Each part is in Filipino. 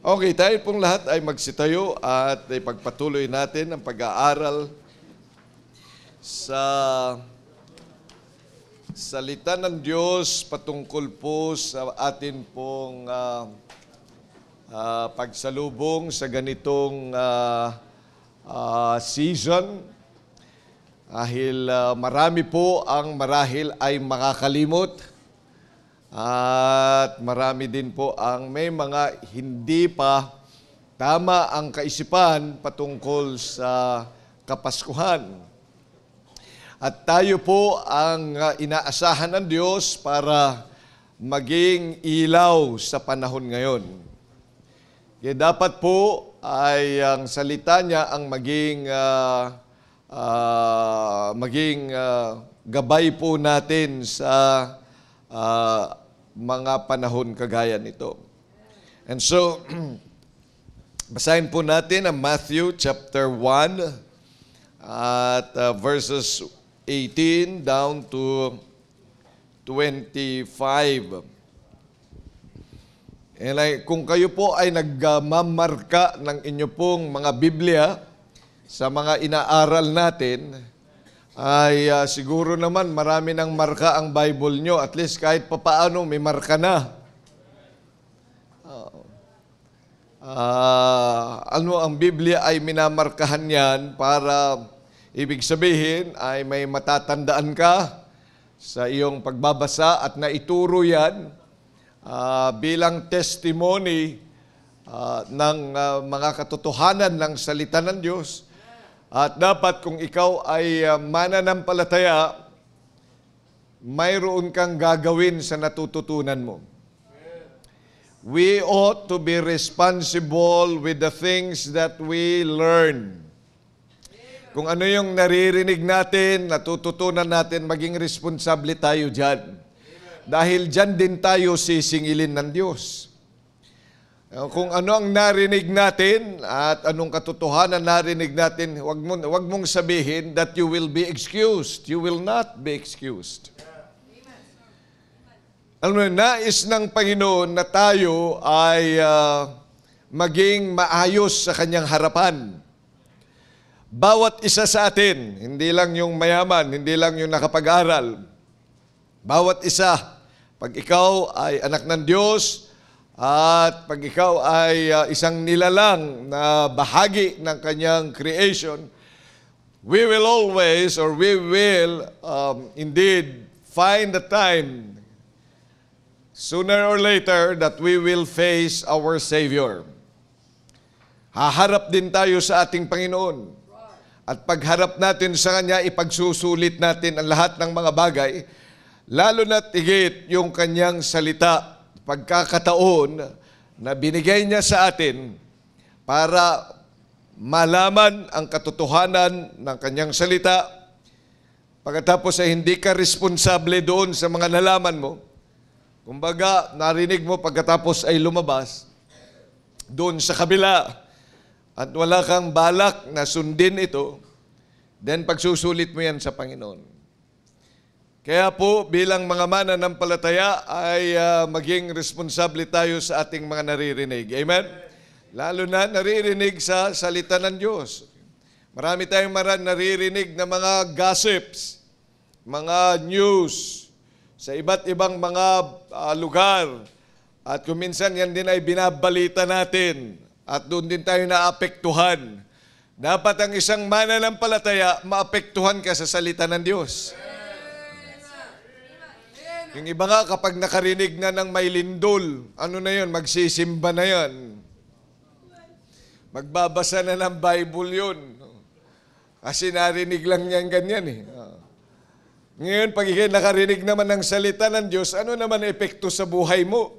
Okay, tayo pong lahat ay magsitayo at ipagpatuloy natin ang pag-aaral sa salita ng Diyos patungkol po sa atin pong pagsalubong sa ganitong season. Dahil marami po ang marahil ay makakalimot. At marami din po ang may mga hindi pa tama ang kaisipan patungkol sa Kapaskuhan. At tayo po ang inaasahan ng Diyos para maging ilaw sa panahon ngayon. Kaya dapat po ay ang salita niya ang maging gabay po natin sa mga panahon kagaya nito. And so, basahin po natin ang Matthew chapter 1 at verses 18 down to 25. And kung kayo po ay nagmamarka ng inyo pong mga Biblia sa mga inaaral natin, ay siguro naman marami ng marka ang Bible nyo. At least kahit papaano may marka na. Ano ang Biblia ay minamarkahan yan para ibig sabihin ay may matatandaan ka sa iyong pagbabasa at naituro yan bilang testimony ng mga katotohanan ng salita ng Diyos. At dapat kung ikaw ay mananampalataya, mayroon kang gagawin sa natututunan mo. We ought to be responsible with the things that we learn. Kung ano yung naririnig natin, natututunan natin, maging responsable tayo dyan. Dahil dyan din tayo sisingilin ng Diyos. Kung ano ang narinig natin at anong katotohanan narinig natin, wag mong sabihin that you will be excused. You will not be excused. Nais ng Panginoon na tayo ay maging maayos sa Kanyang harapan. Bawat isa sa atin, hindi lang yung mayaman, hindi lang yung nakapag-aral. Bawat isa, pag ikaw ay anak ng Diyos, at pag ikaw ay isang nilalang na bahagi ng Kanyang creation, we will always or we will indeed find the time sooner or later that we will face our Savior. Haharap din tayo sa ating Panginoon. At pagharap natin sa Kanya, ipagsusulit natin ang lahat ng mga bagay, lalo na tigit yung Kanyang salita, pagkakataon na binigay niya sa atin para malaman ang katotohanan ng Kanyang salita. Pagkatapos ay hindi ka responsable doon sa mga nalaman mo. Kumbaga, narinig mo pagkatapos ay lumabas doon sa kabila at wala kang balak na sundin ito, then pagsusulit mo yan sa Panginoon. Kaya po, bilang mga mananampalataya ay maging responsable tayo sa ating mga naririnig. Amen? Lalo na naririnig sa salita ng Diyos. Marami tayong naririnig na mga gossips, mga news sa iba't ibang mga lugar. At kung minsan yan din ay binabalita natin at doon din tayo naapektuhan. Dapat ang isang mananampalataya, maapektuhan ka sa salita ng Diyos. Yung iba nga kapag nakarinig na ng may lindol, ano na yun, magsisimba na yun. Magbabasa na ng Bible yun. Kasi narinig lang niyan ganyan eh. Ngayon, pag nakarinig naman ng salita ng Diyos, ano naman epekto sa buhay mo?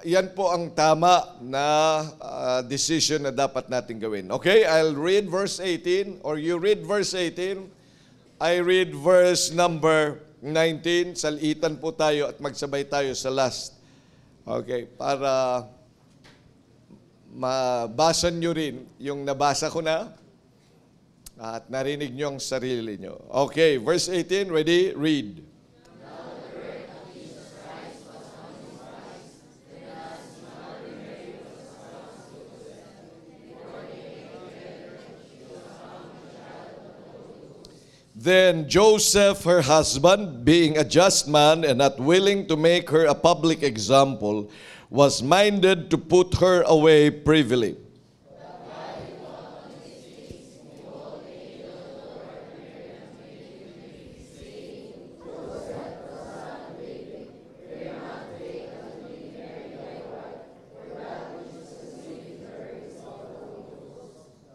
Yan po ang tama na decision na dapat natin gawin. Okay, I'll read verse 18 or you read verse 18. I read verse number 19. Salitan po tayo at magsabay tayo sa last. Okay, para mabasa nyo rin yung nabasa ko na at narinig nyo ang sarili nyo. Okay, verse 18, ready? Read. Now the birth of Jesus Christ was on his eyes, then Then Joseph, her husband, being a just man and not willing to make her a public example, was minded to put her away privily.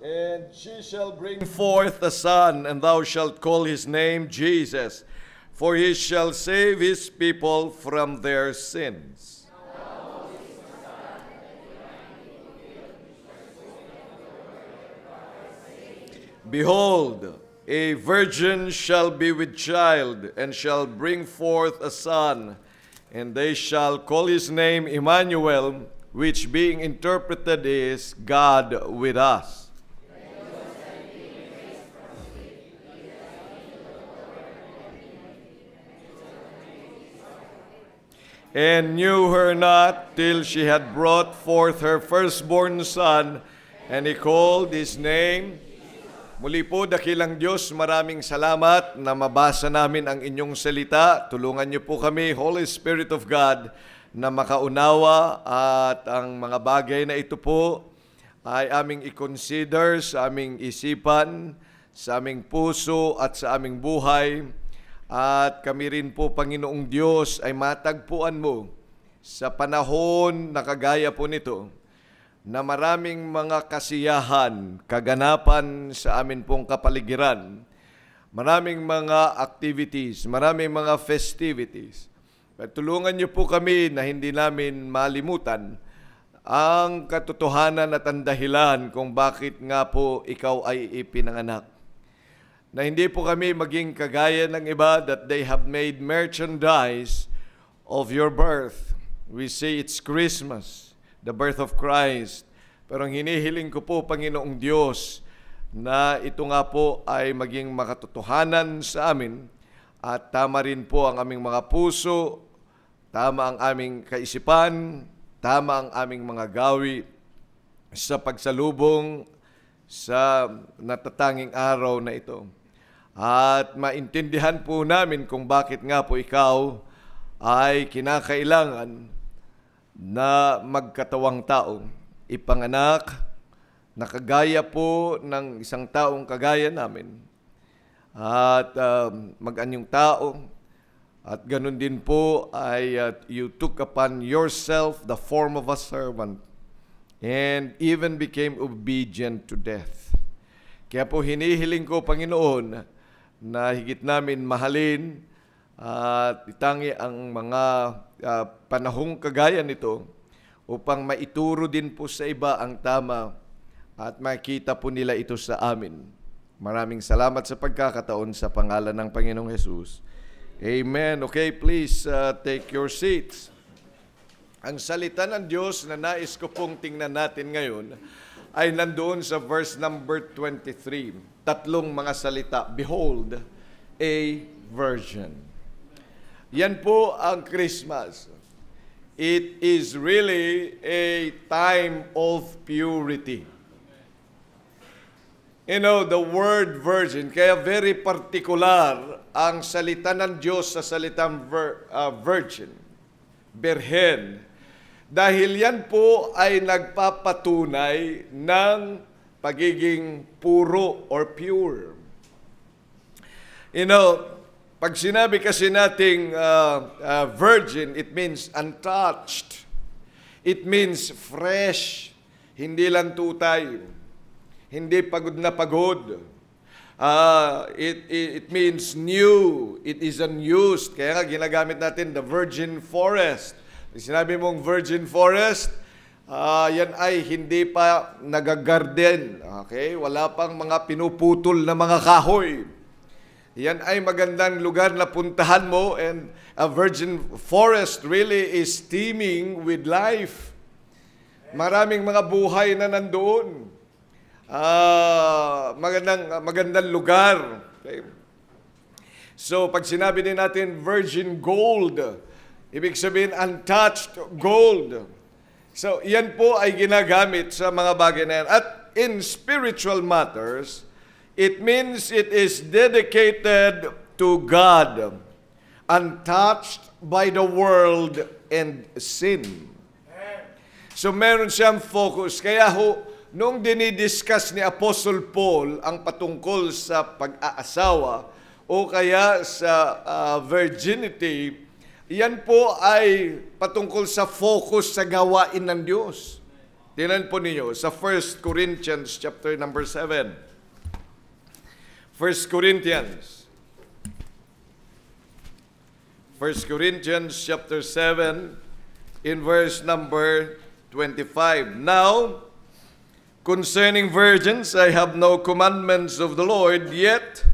And she shall bring forth a son, and thou shalt call his name Jesus, for he shall save his people from their sins. Behold, a virgin shall be with child, and shall bring forth a son, and they shall call his name Emmanuel, which being interpreted is God with us. And knew her not till she had brought forth her firstborn son, and he called his name. Muli po, dakilang Diyos, maraming salamat na mabasa namin ang inyong salita. Tulungan niyo po kami, Holy Spirit of God, na makaunawa at ang mga bagay na ito po ay aming i-consider sa aming isipan, sa aming puso at sa aming buhay. At kami rin po, Panginoong Diyos, ay matagpuan mo sa panahon na kagaya po nito, na maraming mga kasiyahan, kaganapan sa amin pong kapaligiran, maraming mga activities, maraming mga festivities. At tulungan niyo po kami na hindi namin malimutan ang katotohanan at ang dahilan kung bakit nga po ikaw ay ipinanganak. Na hindi po kami maging kagaya ng iba that they have made merchandise of your birth. We say it's Christmas, the birth of Christ. Pero ang hinihiling ko po, Panginoong Diyos, na ito nga po ay maging makatotohanan sa amin at tama rin po ang aming mga puso, tama ang aming kaisipan, tama ang aming mga gawi sa pagsalubong sa natatanging araw na ito. At maintindihan po namin kung bakit nga po ikaw ay kinakailangan na magkatawang tao, ipanganak na kagaya po ng isang taong kagaya namin. At mag-anyong tao, at ganun din po ay you took upon yourself the form of a servant and even became obedient to death. Kaya po hinihiling ko, Panginoon, na higit namin mahalin at itangi ang mga panahong kagaya nito upang maituro din po sa iba ang tama at makita po nila ito sa amin. Maraming salamat sa pagkakataon sa pangalan ng Panginoong Jesus. Amen. Okay, please take your seats. Ang salita ng Diyos na nais ko pong tingnan natin ngayon ay nandoon sa verse number 23. Tatlong mga salita. Behold, a virgin. Yan po ang Christmas. It is really a time of purity. You know, the word virgin, kaya very particular ang salita ng Diyos sa salitang virgin, berhen. Dahil yan po ay nagpapatunay ng pagiging puro or pure. You know, pag sinabi kasi nating virgin, it means untouched. It means fresh, hindi lang tutay, hindi pagod na pagod. It means new, it is unused. Kaya nga ginagamit natin the virgin forest. Sinabi mong virgin forest, yan ay hindi pa nagagarden. Okay? Wala pang mga pinuputol na mga kahoy. Yan ay magandang lugar na puntahan mo, and a virgin forest really is teeming with life. Maraming mga buhay na nandoon. Magandang lugar. Okay? So, pag sinabi din natin virgin gold, ibig sabihin untouched gold. So, yan po ay ginagamit sa mga bagay na yan. At in spiritual matters, It means it is dedicated to God, untouched by the world and sin. So meron siyang focus. Kaya nung dinidiscuss ni Apostle Paul ang patungkol sa pag-aasawa o kaya sa virginity, yan po ay patungkol sa focus sa gawain ng Diyos. Tingnan po ninyo sa 1 Corinthians chapter number 7. 1 Corinthians chapter 7 in verse number 25. Now, concerning virgins, I have no commandments of the Lord, yet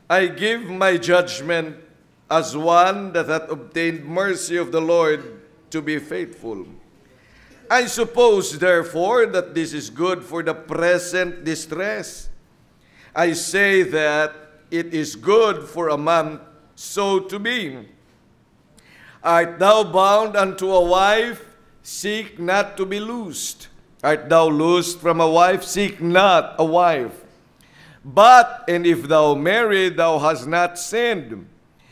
I give my judgment as one that hath obtained mercy of the Lord to be faithful. I suppose, therefore, that this is good for the present distress. I say that it is good for a man so to be. Art thou bound unto a wife? Seek not to be loosed. Art thou loosed from a wife? Seek not a wife. But, and if thou marry, thou hast not sinned.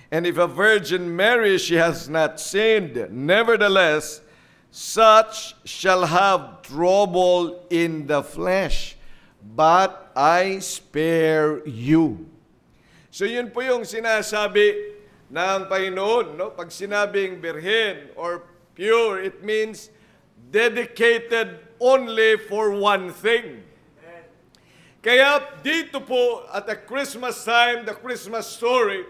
And if a virgin marry, she has not sinned. Nevertheless, such shall have trouble in the flesh, but I spare you. So yun po yung sinasabi ng Panginoon, no? Pag sinabing birhen or pure, it means dedicated only for one thing. Kaya dito po at the Christmas time, the Christmas story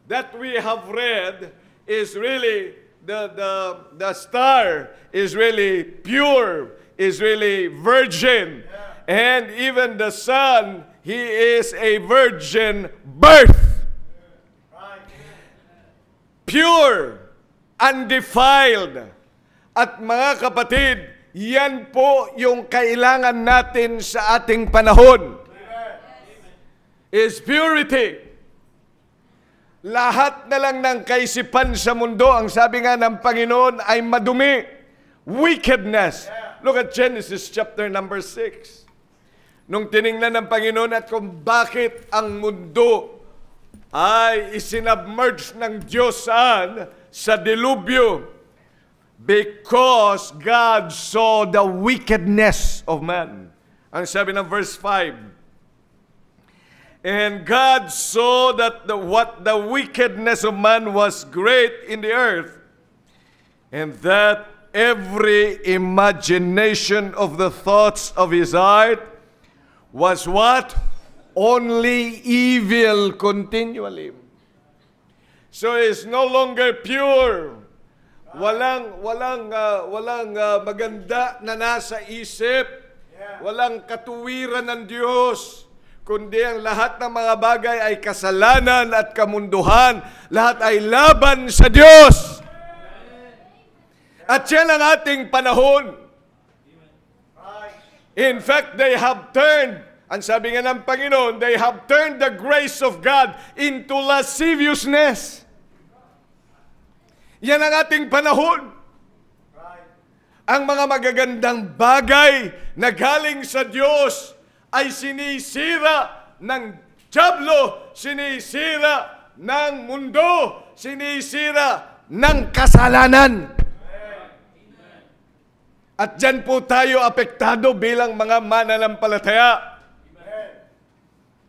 that we have read is really the star is really pure, is really virgin. And even the son, he is a virgin birth. Pure, undefiled. At mga kapatid, yan po yung kailangan natin sa ating panahon. Is purity. Lahat na lang ng kaisipan sa mundo, ang sabi nga ng Panginoon ay madumi. Wickedness. Look at Genesis chapter number 6. Nung tiningnan ng Panginoon at kung bakit ang mundo ay isinubmerge ng Diyos sa dilubyo. Because God saw the wickedness of man. Ang sabi ng verse 5. And God saw that what the wickedness of man was great in the earth, and that every imagination of the thoughts of his heart was what? Only evil continually. So it's no longer pure. Walang maganda na nasa isip. Walang katuwiran ng Diyos. Kundi ang lahat ng mga bagay ay kasalanan at kamunduhan. Lahat ay laban sa Diyos. At yan ang ating panahon. In fact, they have turned, ang sabi nga ng Panginoon, they have turned the grace of God into lasciviousness. Yan ang ating panahon. Ang mga magagandang bagay na galing sa Diyos ay sinisira ng dyablo, sinisira ng mundo, sinisira ng kasalanan. At dyan po tayo apektado bilang mga mananampalataya.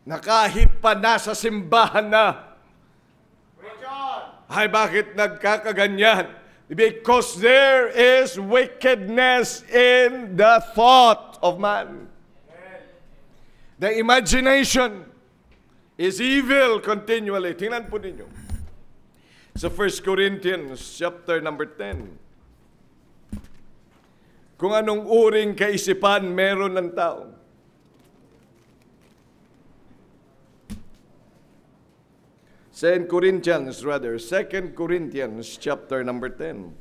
Na kahit pa nasa simbahan na, ay bakit nagkakaganyan? Because there is wickedness in the thought of man. The imagination is evil continually. Tingnan po ninyo. Sa 1 Corinthians chapter number 10. Kung anong uring kaisipan meron ng tao. Second Corinthians chapter number 10.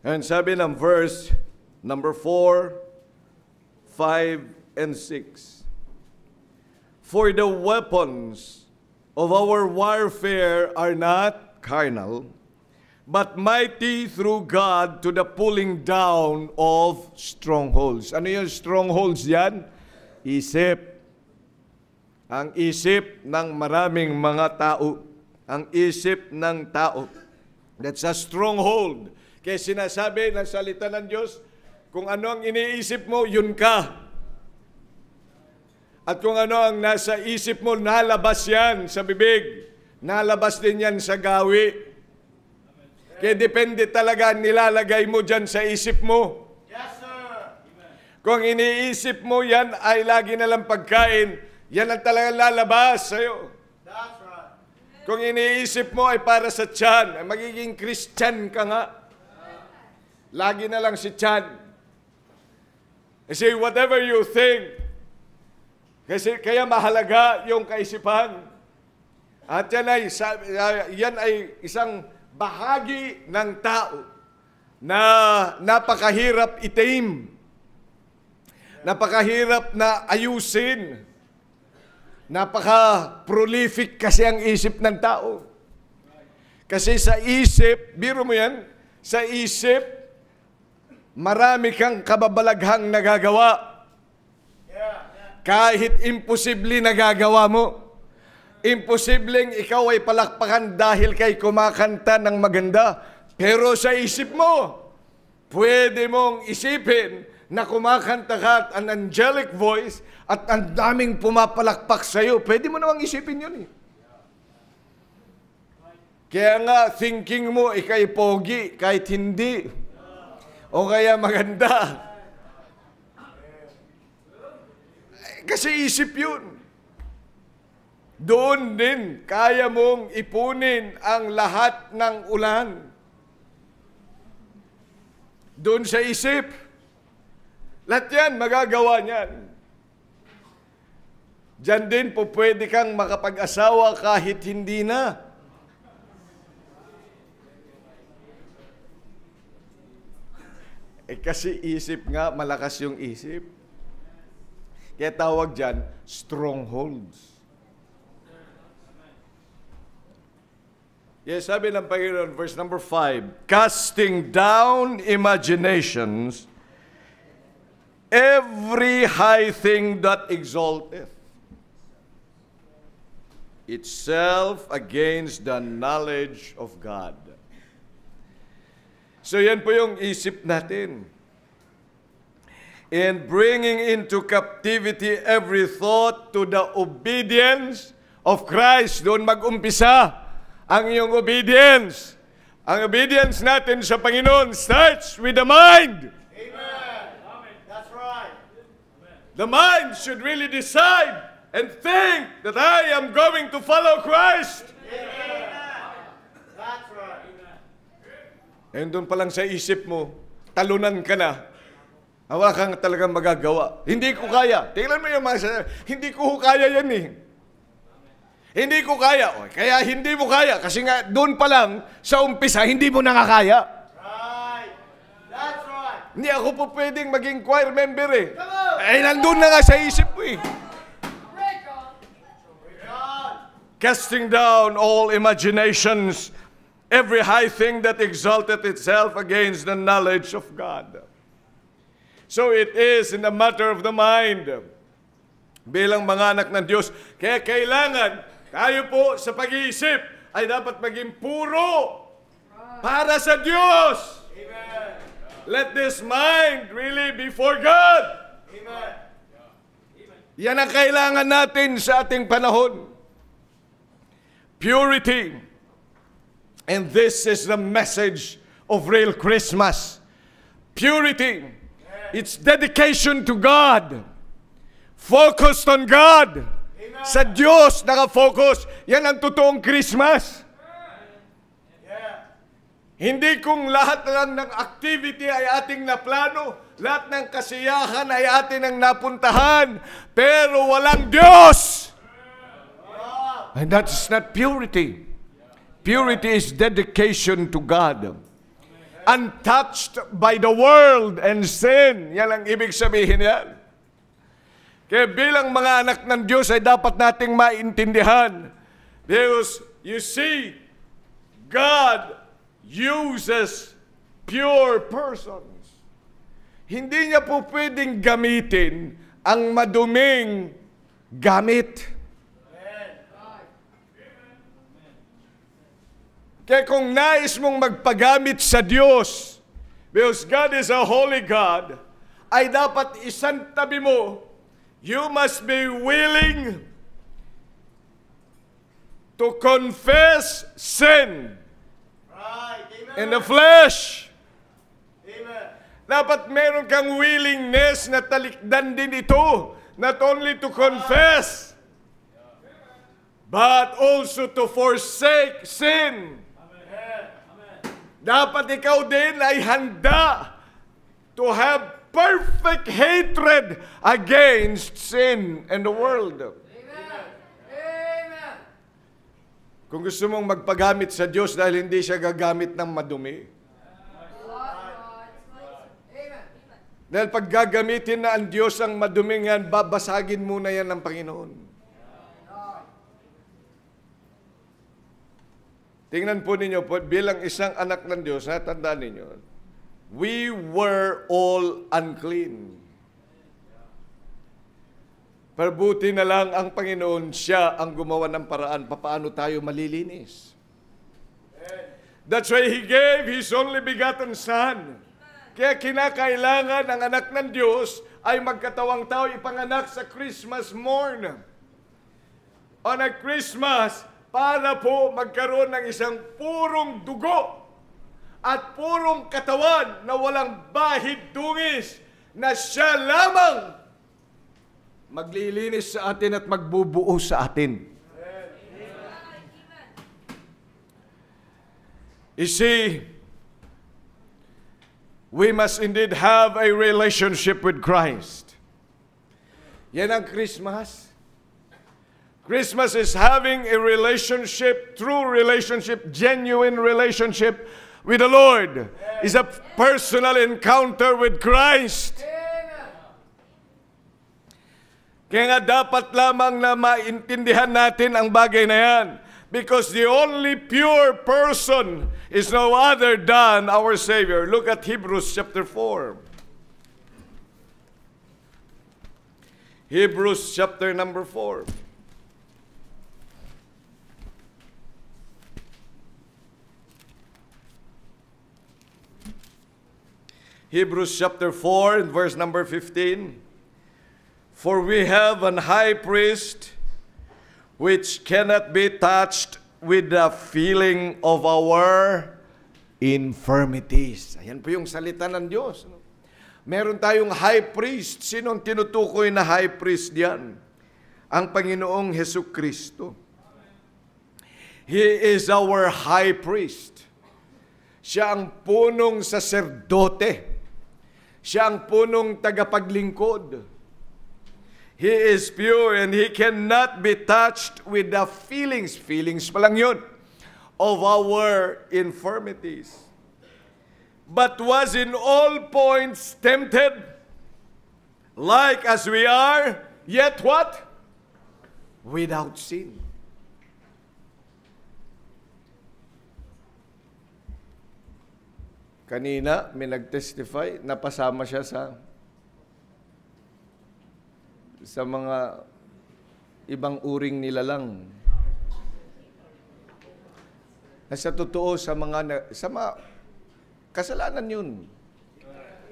And sabi ng verse number 4, 5, and 6. For the weapons of our warfare are not carnal, but mighty through God to the pulling down of strongholds. Ano yung strongholds yan? Isip. Ang isip ng maraming mga tao. Ang isip ng tao. That's a stronghold. Kaya sinasabi ng salita ng Diyos, kung ano ang iniisip mo, yun ka. At kung ano ang nasa isip mo, nalabas yan sa bibig. Nalabas din yan sa gawi. Kaya depende talaga nilalagay mo dyan sa isip mo. Yes, sir. Kung iniisip mo yan ay lagi na lang pagkain, yan ang talagang lalabas sa'yo. That's right. Kung iniisip mo ay para sa tiyan, ay magiging Christian ka nga. Lagi na lang si tiyan. Kasi whatever you think, kasi kaya mahalaga yung kaisipan. At yan ay isang bahagi ng tao na napakahirap itim. Napakahirap na ayusin. Napaka-prolific kasi ang isip ng tao. Kasi sa isip, biro mo yan, sa isip, marami kang kababalaghang nagagawa. Kahit imposible nagagawa mo. Imposibleng ikaw ay palakpakan dahil kay kumakanta ng maganda. Pero sa isip mo, pwede mong isipin na kumakanta ka at an angelic voice at ang daming pumapalakpak sa'yo. Pwede mo namang isipin yun eh. Kaya nga, thinking mo, ikay pogi, kahit hindi. O kaya maganda. Kasi isip yun. Doon din, kaya mong ipunin ang lahat ng ulan. Doon sa isip. Lahat yan, magagawa niyan. Diyan din po pwede kang makapag-asawa kahit hindi na. Kasi isip nga, malakas yung isip. Kaya tawag dyan, strongholds. Yes, sabi ng Panginoon, verse number 5, casting down imaginations, every high thing that exalteth itself against the knowledge of God. So yan po yung isip natin. And bringing into captivity every thought to the obedience of Christ. Doon mag-umpisa ang iyong obedience. Ang obedience natin sa Panginoon starts with the mind. Amen. That's right. The mind should really decide and think that I am going to follow Christ. Amen. That's right. And doon pa lang sa isip mo, talunan ka na. Wala kang talagang magagawa. Hindi ko kaya. Tingnan mo yung mga hindi ko kaya yan eh. Hindi ko kaya. O, kaya hindi mo kaya. Kasi nga, doon pa lang, sa umpisa, hindi mo nakakaya. Right. That's right. Hindi ako po pwedeng maging choir member eh. Eh, nandun na nga sa isip mo eh. Casting down all imaginations, every high thing that exalteth itself against the knowledge of God. So it is in the matter of the mind. Bilang mga anak ng Diyos, kaya kailangan tayo po sa pag-iisip ay dapat maging puro para sa Diyos. Amen. Let this mind really be for God. Amen. Yan ang kailangan natin sa ating panahon. Purity. And this is the message of real Christmas. Purity. It's dedication to God. Focused on God. Amen. Sa Diyos nakafocus. Yan ang totoong Christmas. Yeah. Hindi kung lahat lang ng activity ay ating naplano, lahat ng kasiyahan ay atin ang napuntahan, pero walang Diyos. And that's not purity. Purity is dedication to God. Untouched by the world and sin. Yan ang ibig sabihin yan. Kaya bilang mga anak ng Diyos ay dapat nating maintindihan. Because you see, God uses pure persons. Hindi niya po pwedeng gamitin ang maduming gamit. Kaya kung nais mong magpagamit sa Diyos, because God is a holy God, ay dapat isantabi mo, you must be willing to confess sin Right. Amen. in the flesh. Amen. Dapat meron kang willingness na talikdan din ito, not only to confess, but also to forsake sin. Dapat ikaw din ay handa to have perfect hatred against sin and the world. Kung gusto mong magpagamit sa Diyos dahil hindi siya gagamit ng madumi. Dahil pag gagamitin na ang Diyos ang maduming yan, babasagin muna yan ng Panginoon. Tingnan po ninyo po, bilang isang anak ng Diyos, tandaan ninyo, we were all unclean. Pero buti na lang ang Panginoon, siya ang gumawa ng paraan papaano tayo malilinis. That's why He gave His only begotten Son. Kaya kinakailangan ang anak ng Diyos ay magkatawang tao ipanganak sa Christmas morn. On a Christmas, para po magkaroon ng isang purong dugo at purong katawan na walang bahid dungis na siya lamang maglilinis sa atin at magbubuo sa atin. You see, we must indeed have a relationship with Christ. Yan ang Christmas. Christmas is having a relationship, true relationship, genuine relationship with the Lord. It's a personal encounter with Christ. Kaya nga dapat lamang na maintindihan natin ang bagay na yan. Because the only pure person is no other than our Savior. Look at Hebrews chapter 4. Hebrews chapter number 4. Hebrews chapter 4 and verse number 15. For we have an high priest which cannot be touched with the feeling of our infirmities. Ayan po yung salita ng Diyos. Meron tayong high priest. Sino ang tinutukoy na high priest diyan? Ang Panginoong Hesukristo. He is our high priest. Siya ang punong saserdote. Siya ang punong tagapaglingkod. He is pure and He cannot be touched with the feelings pa lang yun, of our infirmities. But was in all points tempted, like as we are, yet what? Without sin. Kanina, may nag-testify, napasama siya sa mga ibang uring nilalang. Sa totoo, sa mga kasalanan yun.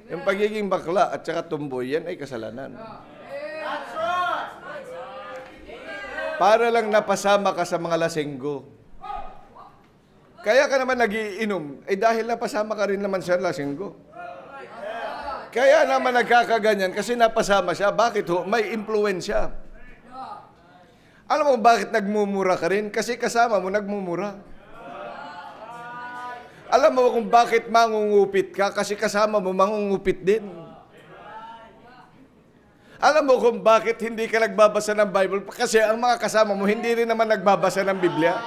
Yung pagiging bakla at saka tumboy, yan ay kasalanan. That's right. Para lang napasama ka sa mga lasenggo. Kaya ka naman nagiinom, dahil napasama ka rin naman sa lasenggo. Kaya naman nagkakaganyan kasi napasama siya. Bakit ho? May impluwensya. Alam mo bakit nagmumura ka rin? Kasi kasama mo nagmumura. Alam mo kung bakit mangungupit ka? Kasi kasama mo mangungupit din. Alam mo kung bakit hindi ka nagbabasa ng Bible? Kasi ang mga kasama mo hindi rin naman nagbabasa ng Biblia.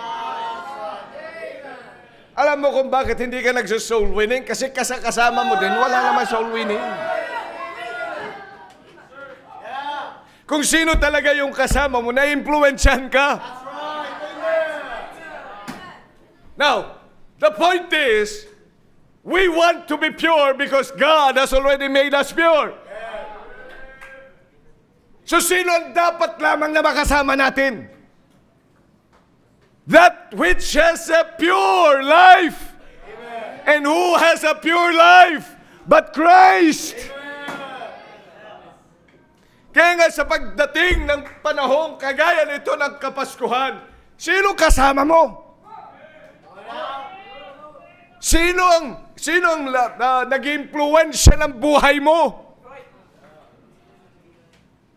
Alam mo kung bakit hindi ka nagso-soul winning? Kasi kasama mo din, wala naman soul winning. Kung sino talaga yung kasama mo, na-influensyahan ka. That's right. Amen. Now, The point is, we want to be pure because God has already made us pure. So sino ang dapat lamang na makasama natin? That which has a pure life. And who has a pure life but Christ? Kaya nga sa pagdating ng panahong kagaya nito ng Kapaskuhan, sino kasama mo? Sino ang nag-influensya ng buhay mo?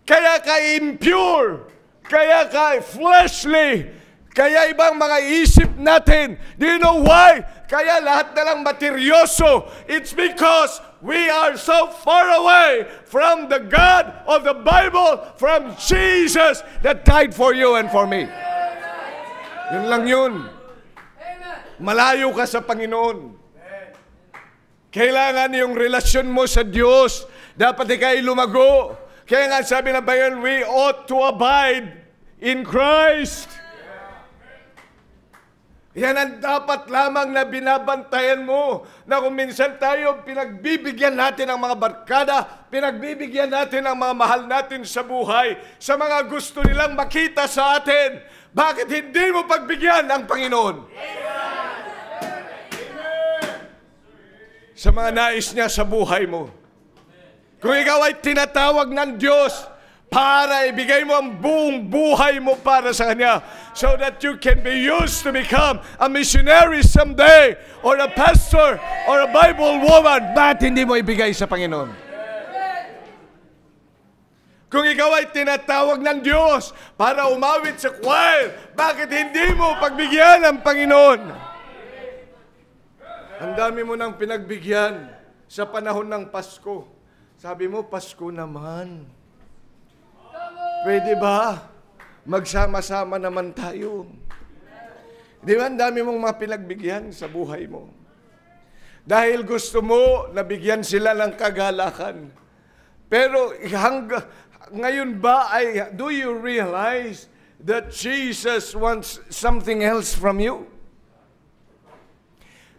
Kaya ka impure, kaya ka fleshly, kaya ibang mga isip natin. Do you know why? Kaya lahat na lang materyoso. It's because we are so far away from the God of the Bible, from Jesus that died for you and for me. Yun lang yun. Malayo ka sa Panginoon. Kailangan yung relasyon mo sa Diyos. Dapat ikay lumago. Kaya nga sabi ng Bible, we ought to abide in Christ. Yan ang dapat lamang na binabantayan mo. Na kung minsan tayo, pinagbibigyan natin ang mga barkada, pinagbibigyan natin ang mga mahal natin sa buhay, sa mga gusto nilang makita sa atin. Bakit hindi mo pagbigyan ang Panginoon? Sa mga nais niya sa buhay mo. Kung ikaw ay tinatawag ng Diyos para ibigay mo ang buong buhay mo para sa Kanya, so that you can be used to become a missionary someday, or a pastor, or a Bible woman, bakit hindi mo ibigay sa Panginoon? Kung ikaw ay tinatawag ng Diyos para umawit sa choir, bakit hindi mo pagbigyan ang Panginoon? Ang dami mo nang pinagbigyan sa panahon ng Pasko. Sabi mo, Pasko naman. Pwede ba? Magsama-sama naman tayo. Di ba, ang dami mong mga pinagbigyan sa buhay mo. Dahil gusto mo na bigyan sila ng kagalakan. Pero ngayon ba, do you realize that Jesus wants something else from you?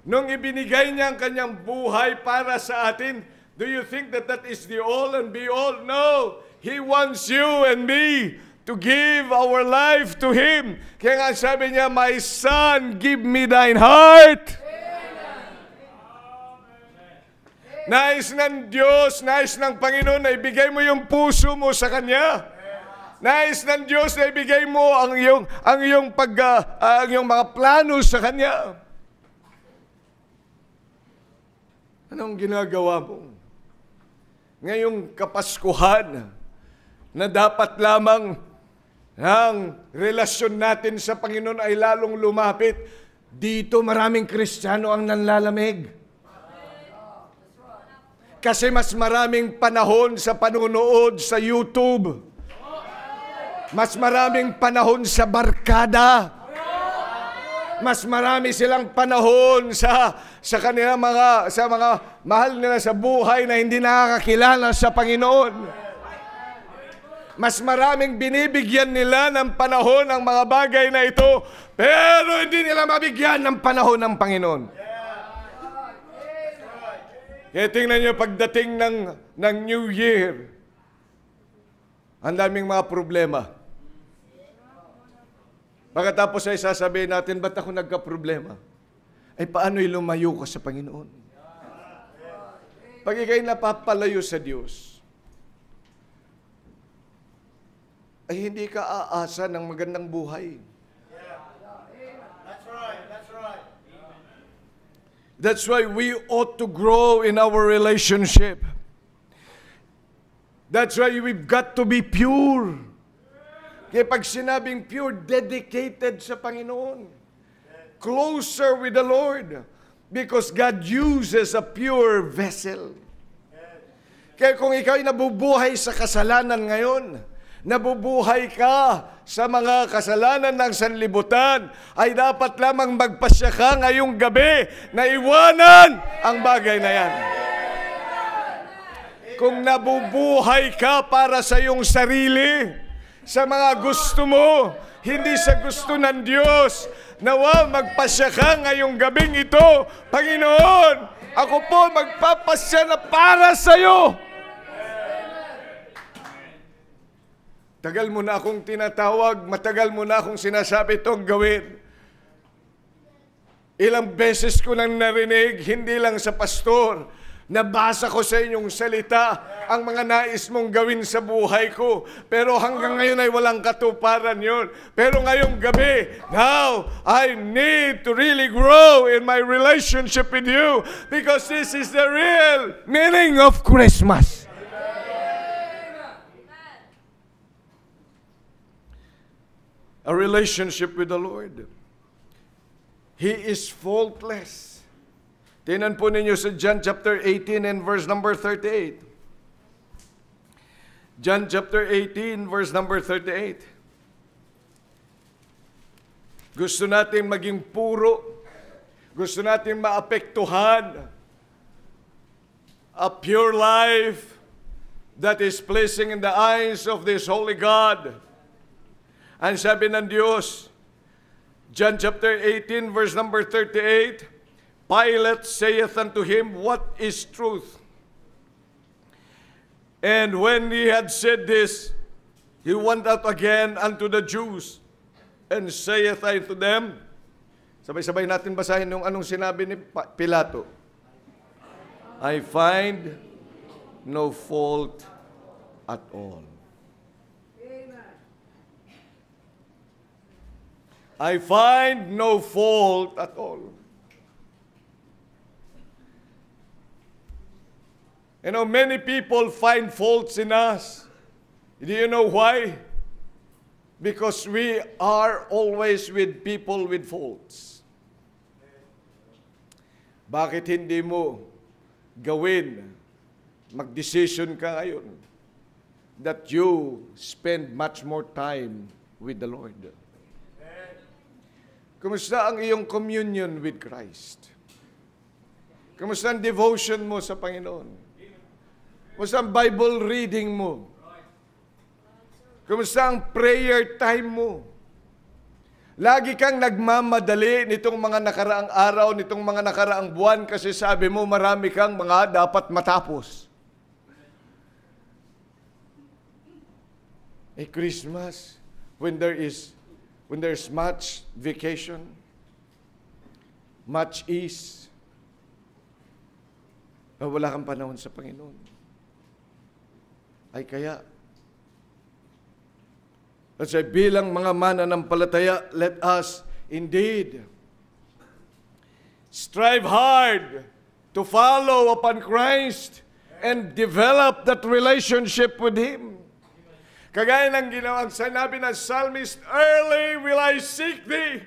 Nung ibinigay niya ang kanyang buhay para sa atin, do you think that that is the all and be all? No! He wants you and me to give our life to Him. Kaya nga sabi niya, my son, give me thine heart. Nais ng Diyos, nais ng Panginoon na ibigay mo yung puso mo sa Kanya. Nais ng Diyos na ibigay mo ang iyong mga plano sa Kanya. Anong ginagawa mo? Ngayong Kapaskuhan, na dapat lamang ang relasyon natin sa Panginoon ay lalong lumapit, dito maraming Kristiyano ang nanlalamig. Kasi mas maraming panahon sa panunood sa YouTube. Mas maraming panahon sa barkada. Mas marami silang panahon sa kanilang mga mahal nila sa buhay na hindi nakakakilala sa Panginoon. Mas maraming binibigyan nila ng panahon ang mga bagay na ito, pero hindi nila mabigyan ng panahon ng Panginoon. Kaya tingnan nyo, pagdating ng New Year, ang daming mga problema. Pagkatapos ay sasabihin natin, ba't ako nagka-problema? Ay paano'y lumayo ka sa Panginoon? Pag ikaw'y napapalayo sa Diyos, ay hindi ka aasa ng magandang buhay. That's right. That's right. That's why we ought to grow in our relationship. That's why we've got to be pure. Kaya pag sinabing pure, dedicated sa Panginoon. Closer with the Lord. Because God uses a pure vessel. Kaya kung ikaw ay nabubuhay sa kasalanan ngayon, nabubuhay ka sa mga kasalanan ng sanlibutan, ay dapat lamang magpasya ka ngayong gabi na iwanan ang bagay na yan. Kung nabubuhay ka para sa iyong sarili, sa mga gusto mo, hindi sa gusto ng Diyos. Nawa magpasya ka ngayong gabing ito, Panginoon, ako po magpapasya na para sa iyo. Tagal mo na akong tinatawag, matagal mo na akong sinasabi itong gawin. Ilang beses ko nang narinig, hindi lang sa pastor, nabasa ko sa inyong salita ang mga nais mong gawin sa buhay ko. Pero hanggang ngayon ay walang katuparan yun. Pero ngayong gabi, now, I need to really grow in my relationship with you because this is the real meaning of Christmas. A relationship with the Lord. He is faultless. Tingnan po ninyo sa John chapter 18 and verse number 38. John chapter 18 verse number 38. Gusto natin maging puro. Gusto natin maapektuhan a pure life that is pleasing in the eyes of this holy God. Ang sabi ng Diyos, John chapter 18 verse number 38, Pilate saith unto him, What is truth? And when he had said this, he went out again unto the Jews, and saith unto them, sabay-sabay natin basahin yung anong sinabi ni Pilato. I find no fault at all. I find no fault at all. You know, many people find faults in us. Do you know why? Because we are always with people with faults. Bakit hindi mo gawin, mag-decision ka ngayon, that you spend much more time with the Lord? Kumusta ang iyong communion with Christ? Kumusta ang devotion mo sa Panginoon? Kumusta ang Bible reading mo? Kumusta ang prayer time mo? Lagi kang nagmamadali nitong mga nakaraang araw, nitong mga nakaraang buwan kasi sabi mo marami kang mga dapat matapos. Christmas, when there's much vacation, much ease, wala kang panahon sa Panginoon. Ay kaya, at sa bilang mga mananampalataya, let us indeed strive hard to follow upon Christ and develop that relationship with Him. Kagaya ng ginawang sinabi ng psalmist, early will I seek Thee.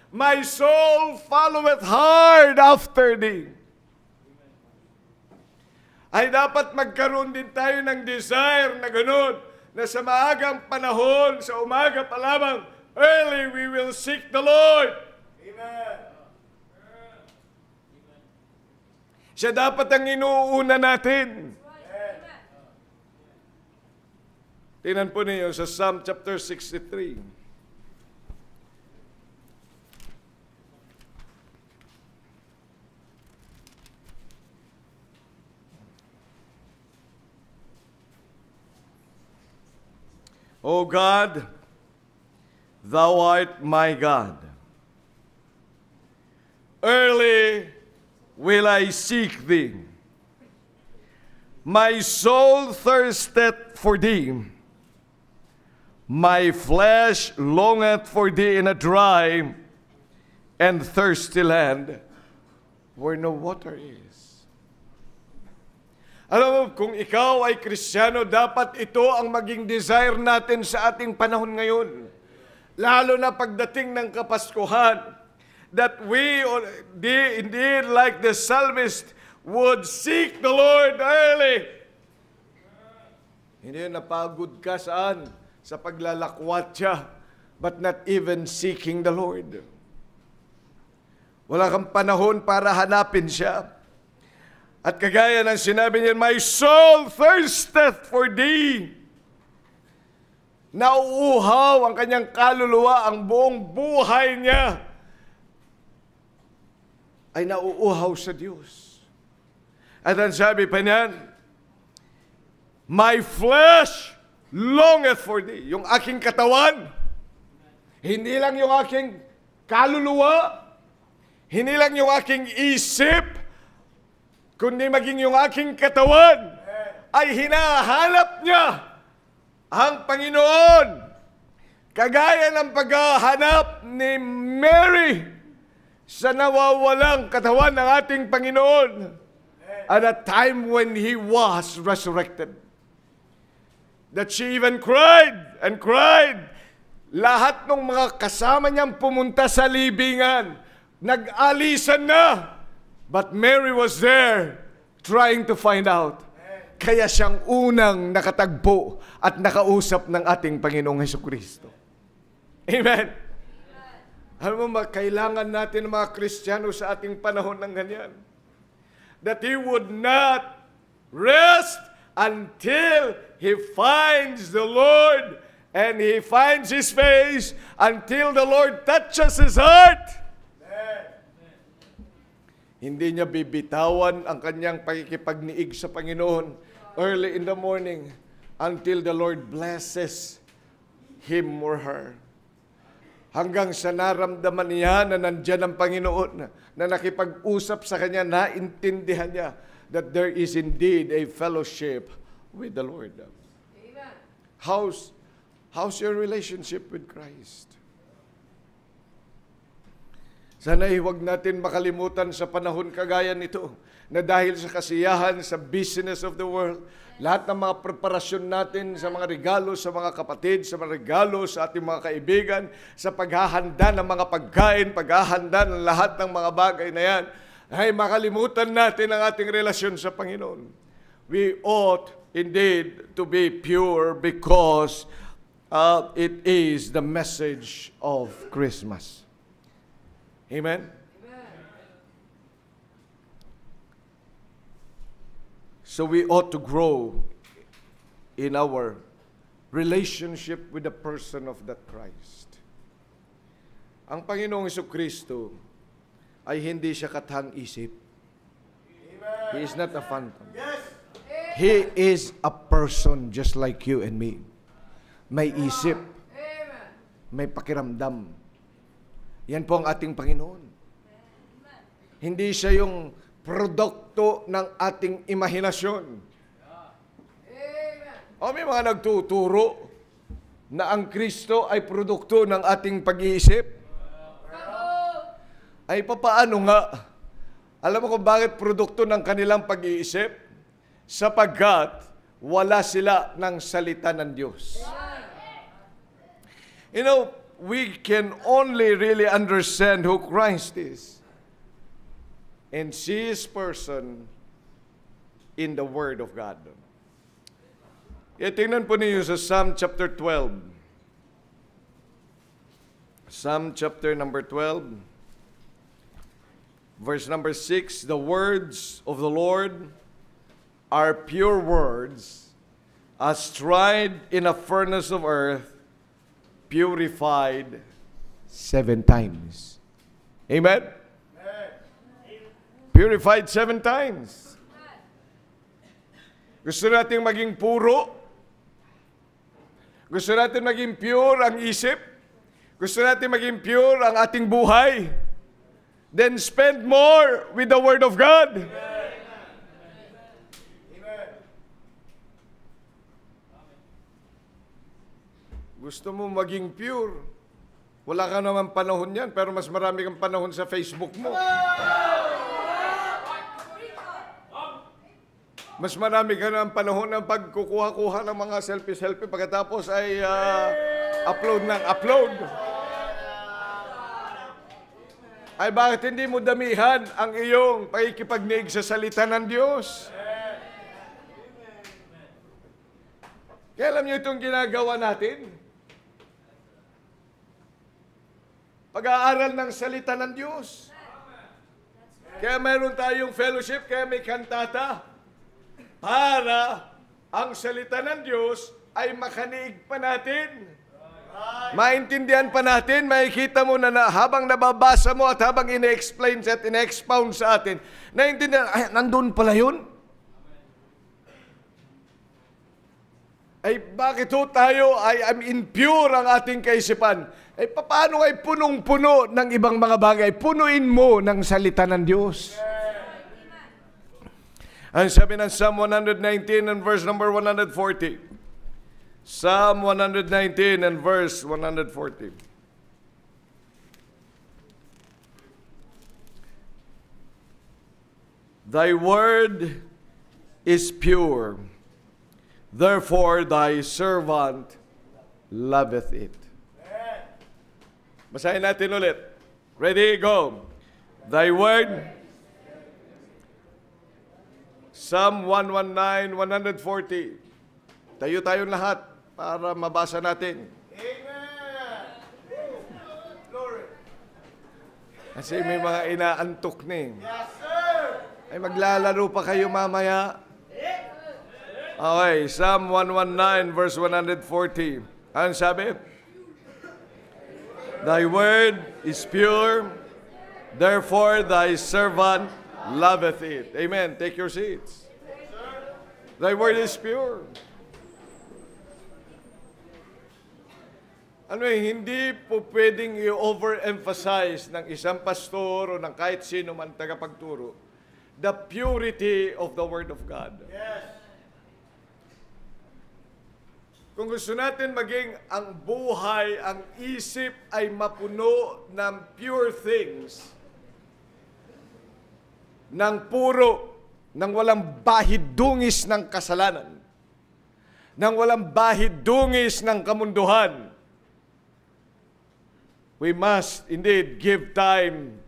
My soul followeth hard after Thee. Ay dapat magkaroon din tayo ng desire na gano'n, na sa maagang panahon, sa umaga pa lamang, early we will seek the Lord. Amen. Siya dapat ang inuuna natin. Tingnan po niyo sa Psalm chapter 63. O God, Thou art my God. Early will I seek Thee. My soul thirsteth for Thee. My flesh longeth for Thee in a dry and thirsty land where no water is. Alam mo, kung ikaw ay Kristiyano, dapat ito ang maging desire natin sa ating panahon ngayon. Lalo na pagdating ng Kapaskuhan, that we indeed, like the psalmist, would seek the Lord early. Hindi napagod ka saan? Sa paglalakwat siya, but not even seeking the Lord. Wala kang panahon para hanapin siya. At kagaya ng sinabi niya, my soul thirsteth for Thee. nauuhaw ang kanyang kaluluwa, ang buong buhay niya ay nauuhaw sa Diyos. At ang sabi pa niyan, my flesh longeth for thee. Yung aking katawan, hindi lang yung aking kaluluwa, hindi lang yung aking isip, kundi maging yung aking katawan ay hinahanap niya ang Panginoon. Kagaya ng paghahanap ni Mary sa nawawalang katawan ng ating Panginoon at a time when He was resurrected. That she even cried and cried. Lahat ng mga kasama niyang pumunta sa libingan, nag-alisan na. But Mary was there trying to find out. Kaya siyang unang nakatagpo at nakausap ng ating Panginoong Hesukristo. Amen. Alam mo, kailangan natin ng mga Kristiyano sa ating panahon ng ganyan. That He would not rest until He finds the Lord and He finds His face, until the Lord touches his heart. Hindi niya bibitawan ang kanyang pakikipagniig sa Panginoon early in the morning until the Lord blesses him or her. Hanggang sa naramdaman niya na nandyan ang Panginoon, na nakipag-usap sa kanya, naintindihan niya that there is indeed a fellowship with the Lord. Amen. How's your relationship with Christ? Sana'y huwag natin makalimutan sa panahon kagaya nito na dahil sa kasiyahan, sa business of the world, lahat ng mga preparasyon natin sa mga regalo sa mga kapatid, sa mga regalo sa ating mga kaibigan, sa paghahanda ng mga pagkain, paghahanda ng lahat ng mga bagay na yan, ay makalimutan natin ang ating relasyon sa Panginoon. We ought indeed to be pure because it is the message of Christmas. Amen? So we ought to grow in our relationship with the person of that Christ. Ang Panginoong Hesukristo ay hindi siya kathang-isip. He is not a phantom. He is a person just like you and me. May isip, may pakiramdam. Yan po ang ating Panginoon. Hindi siya yung produkto ng ating imahinasyon. O may mga nagtuturo na ang Kristo ay produkto ng ating pag-iisip. Ay papaano nga? Alam mo kung bakit produkto ng kanilang pag-iisip? Sapagkat wala sila ng salita ng Diyos. You know, we can only really understand who Christ is and see His person in the Word of God. Tingnan po ninyo sa Psalm chapter 12. Psalm chapter number 12, verse number 6, the words of the Lord are pure words, as tried in a furnace of earth, purified 7 times. Amen? Purified 7 times. Gusto natin maging puro? Gusto natin maging pure ang isip? Gusto natin maging pure ang ating buhay? Then spend more with the Word of God. Gusto mo maging pure? Wala ka naman panahon yan, pero mas marami kang panahon sa Facebook mo. Mas marami ka naman panahon ng pagkukuha-kuha ng mga selfie-selfie pagkatapos ay upload ng upload. Ay bakit hindi mo damihan ang iyong pakikipagniig sa salita ng Diyos? Kaya alam niyo itong ginagawa natin? Pag-aaral ng salita ng Diyos. Kaya mayroon tayong fellowship, kaya may kantata. Para ang salita ng Diyos ay makaniig pa natin. Maintindihan pa natin, makikita mo na, habang nababasa mo at habang ine-explain at ine-expound sa atin, naiintindihan, ay, nandun pala yun? Ay, bakit ho tayo ay impure ang ating kaisipan? Ay, paano ay punong-puno ng ibang mga bagay? Punuin mo ng salita ng Diyos. Ang sabi ng Psalm 119 and verse number 140. Psalm 119 and verse 140. Thy word is pure, therefore thy servant loveth it. Basahin natin ulit. Ready, go. Thy word, Psalm 119, 140. Tayo tayong lahat para mabasa natin. Amen. Glory. Kasi may mga inaantok na eh. Yes, sir. Ay maglalaro pa kayo mamaya. Okay, Psalm 119 verse 140. Ano sabi? Thy word is pure, therefore thy servant loveth it. Amen. Take your seats. Thy word is pure. Ano hindi po pwedeng i-overemphasize ng isang pastor o ng kahit sino man tagapagturo the purity of the Word of God. Yes. Kung gusto natin maging ang buhay, ang isip ay mapuno ng pure things, ng puro, ng walang bahid-dungis ng kasalanan, ng walang bahid-dungis ng kamunduhan, we must indeed give time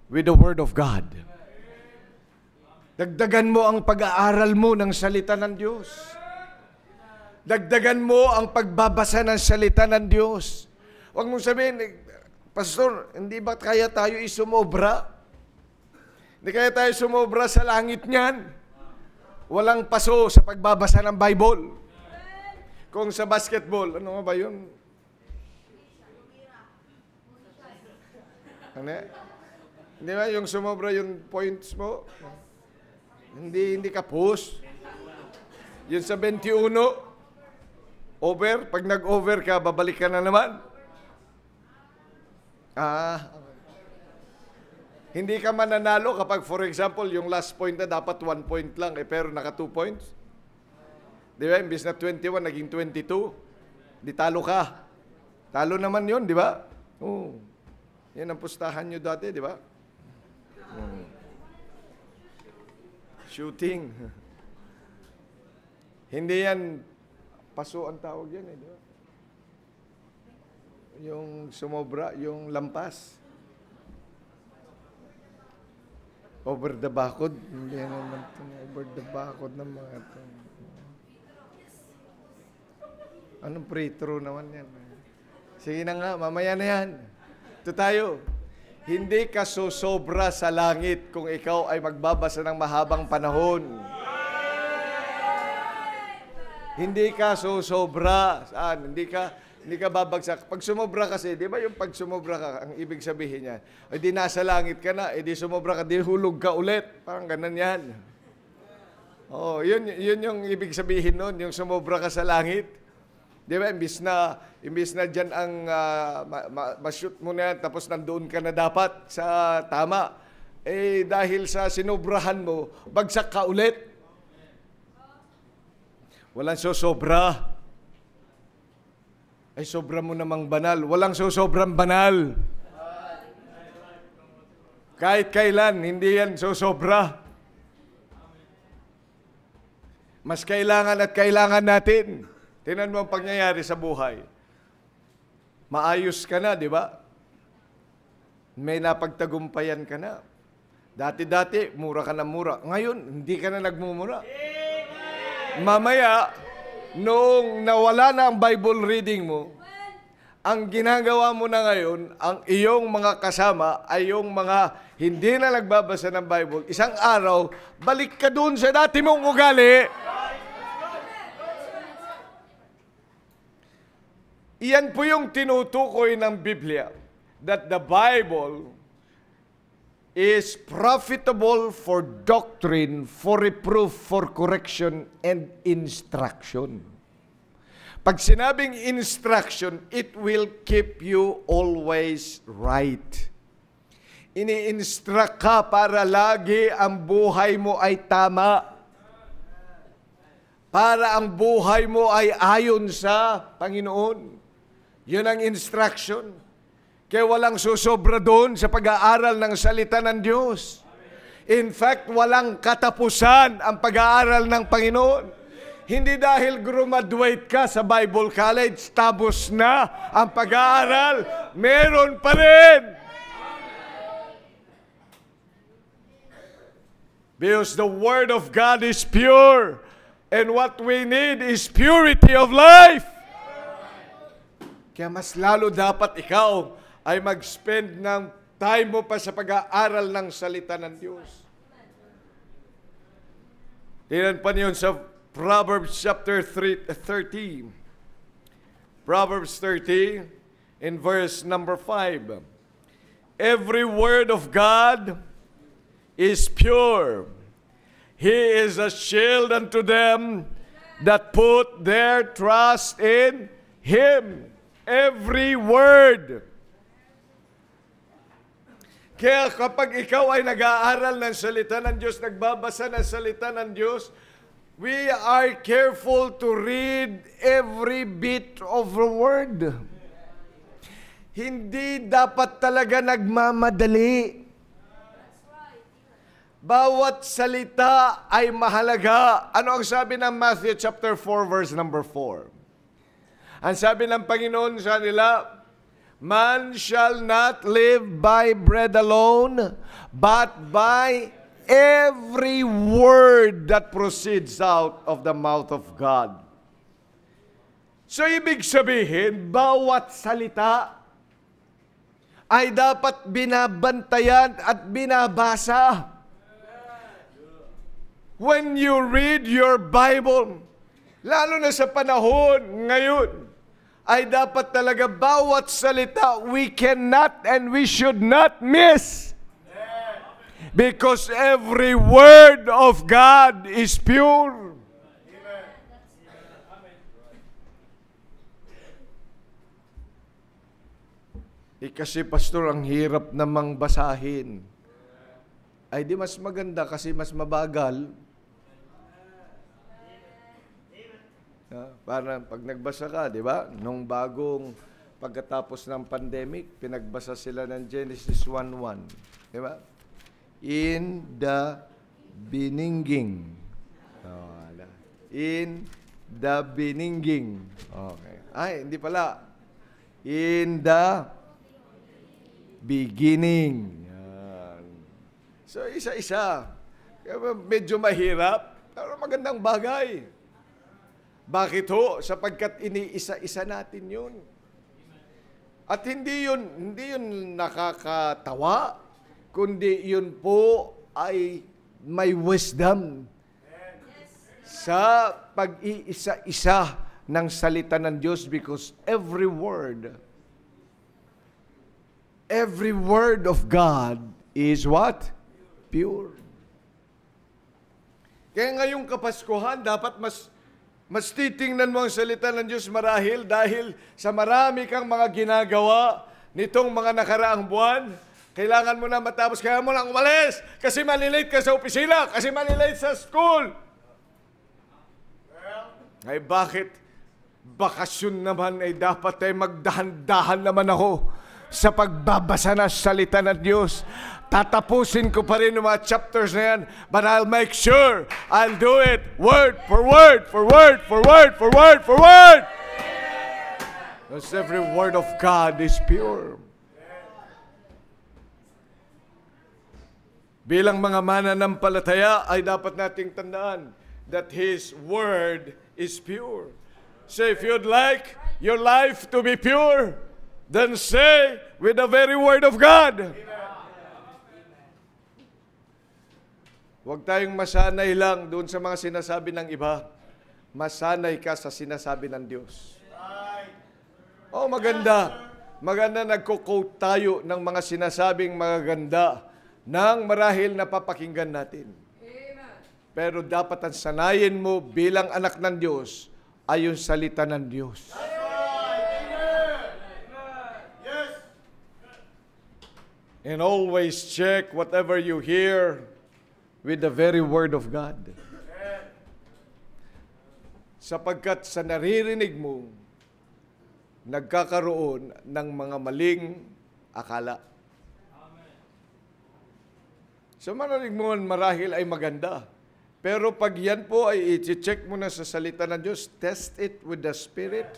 with the Word of God. Dagdagan mo ang pag-aaral mo ng salita ng Diyos. Dagdagan mo ang pagbabasa ng salita ng Diyos. Huwag mong sabihin, Pastor, hindi ba kaya tayo isumobra? Hindi kaya tayo sumobra sa langit niyan? Walang paso sa pagbabasa ng Bible. Kung sa basketball, ano nga ba yun? Ano? Hindi ba yung sumobra yung points mo? Hindi ka push. Yun sa 21, over, pag nag-over ka, babalik ka na naman. Hindi ka mananalo kapag, for example, yung last point na dapat 1 point lang, pero naka 2 points. Di ba? Imbis na 21, naging 22. Di talo ka. Talo naman yun, di ba? Oo. Yan ang pustahan nyo dati, di ba? Shooting. Hindi yan, paso ang tawag yan eh, di ba? Yung sumobra, yung lampas. Over the bakod. Hindi yan naman over the bakod ng mga ito. Anong free throw naman yan? Sige na nga, mamaya na yan. Ito tayo. Hindi ka susobra sa langit kung ikaw ay magbabasa ng mahabang panahon. Hindi ka susobra. Saan? Hindi ka babagsak. Pag sumobra kasi, di ba yung pag sumobra ka, ang ibig sabihin niya, ay di nasa langit ka na, di sumobra ka, di hulog ka ulit. Parang ganun yan. Oh, yun yung ibig sabihin nun, yung sumobra ka sa langit. Di ba? Imbis na dyan ang ma-shoot mo na yan, tapos nandoon ka na dapat sa tama. Eh, dahil sa sinobrahan mo, bagsak ka ulit. Walang sosobra. Ay, sobra mo namang banal. Walang sosobrang banal. Kahit kailan, hindi yan sosobra. Mas kailangan at kailangan natin. Tingnan mo ang pangyayari sa buhay. Maayos ka na, di ba? May napagtagumpayan ka na. Dati-dati, mura ka na mura. Ngayon, hindi ka na nagmumura. Mamaya, nung nawala na ang Bible reading mo, ang ginagawa mo na ngayon, ang iyong mga kasama ay yung mga hindi na nagbabasa ng Bible. Isang araw, balik ka dun sa dati mong ugali. Iyan po yung tinutukoy ng Biblia, that the Bible is profitable for doctrine, for reproof, for correction, and instruction. Pag sinabing instruction, it will keep you always right. Ini-instruct ka para lagi ang buhay mo ay tama. Para ang buhay mo ay ayon sa Panginoon. Yun ang instruction. Kaya walang susobra doon sa pag-aaral ng salita ng Diyos. In fact, walang katapusan ang pag-aaral ng Panginoon. Hindi dahil graduate ka sa Bible College, tapos na ang pag-aaral. Meron pa rin. Because the Word of God is pure. And what we need is purity of life. Kaya mas lalo dapat ikaw ay mag-spend ng time mo pa sa pag-aaral ng salita ng Diyos. Tingnan pa niyon sa Proverbs chapter 30. Proverbs 30 in verse number 5. Every word of God is pure. He is a shield unto them that put their trust in Him. Every word. Kaya kapag ikaw ay nag-aaral ng salita ng Diyos, nagbabasa ng salita ng Diyos, we are careful to read every bit of the word. Hindi dapat talaga nagmamadali. Bawat salita ay mahalaga. Ano ang sabi ng Matthew chapter 4 verse number 4? Ang sabi ng Panginoon sa nila, man shall not live by bread alone, but by every word that proceeds out of the mouth of God. So ibig sabihin, bawat salita ay dapat binabantayan at binabasa. When you read your Bible, lalo na sa panahon ngayon, ay dapat talaga bawat salita we cannot and we should not miss. Because every word of God is pure. Kasi pastor, ang hirap namang basahin. Ay di mas maganda kasi mas mabagal. Para pag nagbasa ka, di ba? Nung bagong pagkatapos ng pandemic, pinagbasa sila ng Genesis 1:1. Di ba? In the beginning. In the beginning. Okay. Ay, hindi pala. In the beginning. Yan. So, isa-isa. Medyo mahirap, pero magandang bagay. Bakit ho? Sapagkat iniisa-isa natin yun. At hindi yun nakakatawa, kundi yun po ay may wisdom sa pag-iisa-isa ng salita ng Diyos, because every word of God is what? Pure. Kaya ngayong Kapaskuhan, dapat mas titingnan mo ang salita ng Diyos marahil dahil sa marami kang mga ginagawa nitong mga nakaraang buwan. Kailangan mo na matapos, kaya mo na umalis kasi malilate ka sa opisina, kasi malilate sa school. Ay bakit? Bakasyon naman ay dapat ay magdahan-dahan naman ako sa pagbabasa ng salita ng Diyos. Tatapusin ko pa rin yung mga chapters na yan, but I'll make sure I'll do it word for word, for word, for word, for word, for word. Because every word of God is pure. Bilang mga mananampalataya ay dapat nating tandaan that His word is pure. So if you'd like your life to be pure, then say with the very word of God. Huwag tayong masanay lang doon sa mga sinasabi ng iba. Masanay ka sa sinasabi ng Diyos. Oh, maganda. Maganda nagko-quote tayo ng mga sinasabing magaganda ng marahil na papakinggan natin. Pero dapat ang sanayin mo bilang anak ng Diyos ay yung salita ng Diyos. And always check whatever you hear with the very word of God. Sapagkat sa naririnig mo, nagkakaroon ng mga maling akala. So marinig mo marahil ay maganda. Pero pag yan po ay i-check mo na sa salita ng Diyos, test it with the Spirit.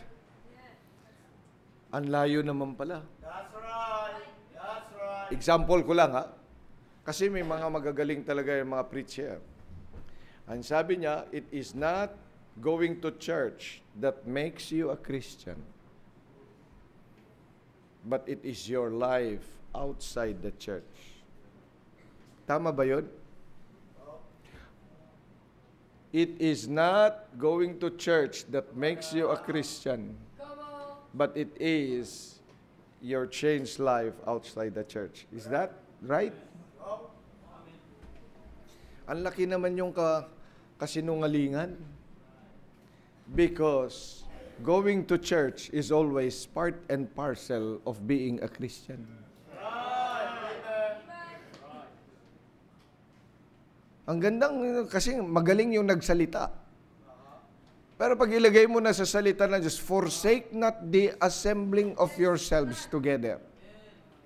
Ang layo naman pala. That's right. That's right. Example ko lang ha. Kasi may mga magagaling talaga yung mga preacher. Ang sabi niya, it is not going to church that makes you a Christian. But it is your life outside the church. Tama ba yun? It is not going to church that makes you a Christian. But it is your changed life outside the church. Is that right? Ang laki naman yung kasinungalingan. Because going to church is always part and parcel of being a Christian. Ang gandang, kasi magaling yung nagsalita. Pero pag ilagay mo na sa salita na Diyos, forsake not the assembling of yourselves together.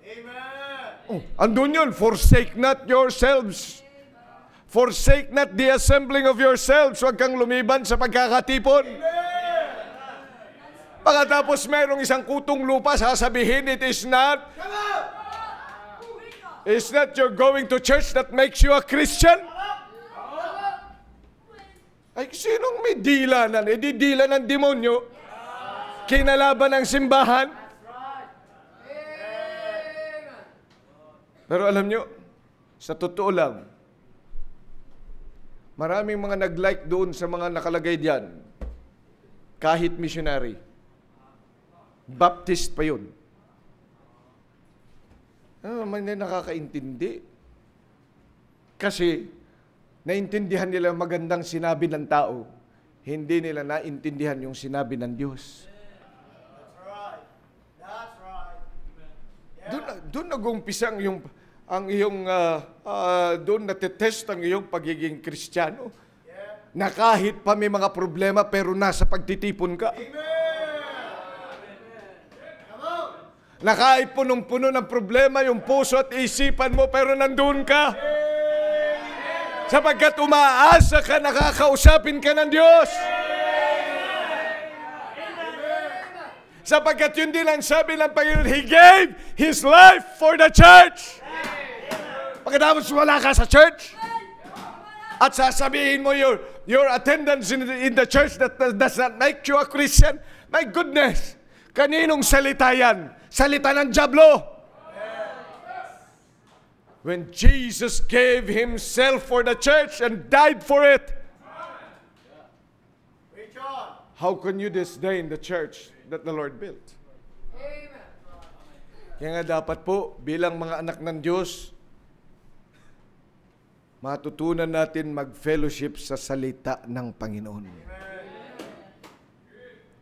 Amen. Oh, andun yun, forsake not yourselves. Forsake not the assembling of yourselves. Huwag kang lumiban sa pagkakatipon. Pagkatapos merong isang kutong lupa, sasabihin, it's not you're going to church that makes you a Christian. Ay, sinong may dilanan? Eh, di dila ng demonyo. Kinalaban ng simbahan. Pero alam nyo, sa totoo lang, maraming mga nag-like doon sa mga nakalagay diyan. Kahit missionary. Baptist pa yun. May nakakaintindi. Kasi, naintindihan nila magandang sinabi ng tao. Hindi nila naintindihan yung sinabi ng Diyos. That's right. That's right. Doon nag-umpisa doon natetest ang iyong pagiging Kristiyano. Na kahit pa may mga problema pero nasa pagtitipon ka. Na kahit punong-puno ng problema yung puso at isipan mo pero nandun ka. Sapagkat umaasa ka, nakakausapin ka ng Diyos. Sapagkat yun din ang sabi ng Panginoon, He gave His life for the church. Pagkatapos wala ka sa church, at sasabihin mo your attendance in the church that does not make you a Christian, my goodness, kaninong salita yan? Salita ng dyablo. When Jesus gave Himself for the church and died for it, how can you disdain the church that the Lord built? Kaya nga dapat po, bilang mga anak ng Diyos, matutunan natin mag-fellowship sa salita ng Panginoon.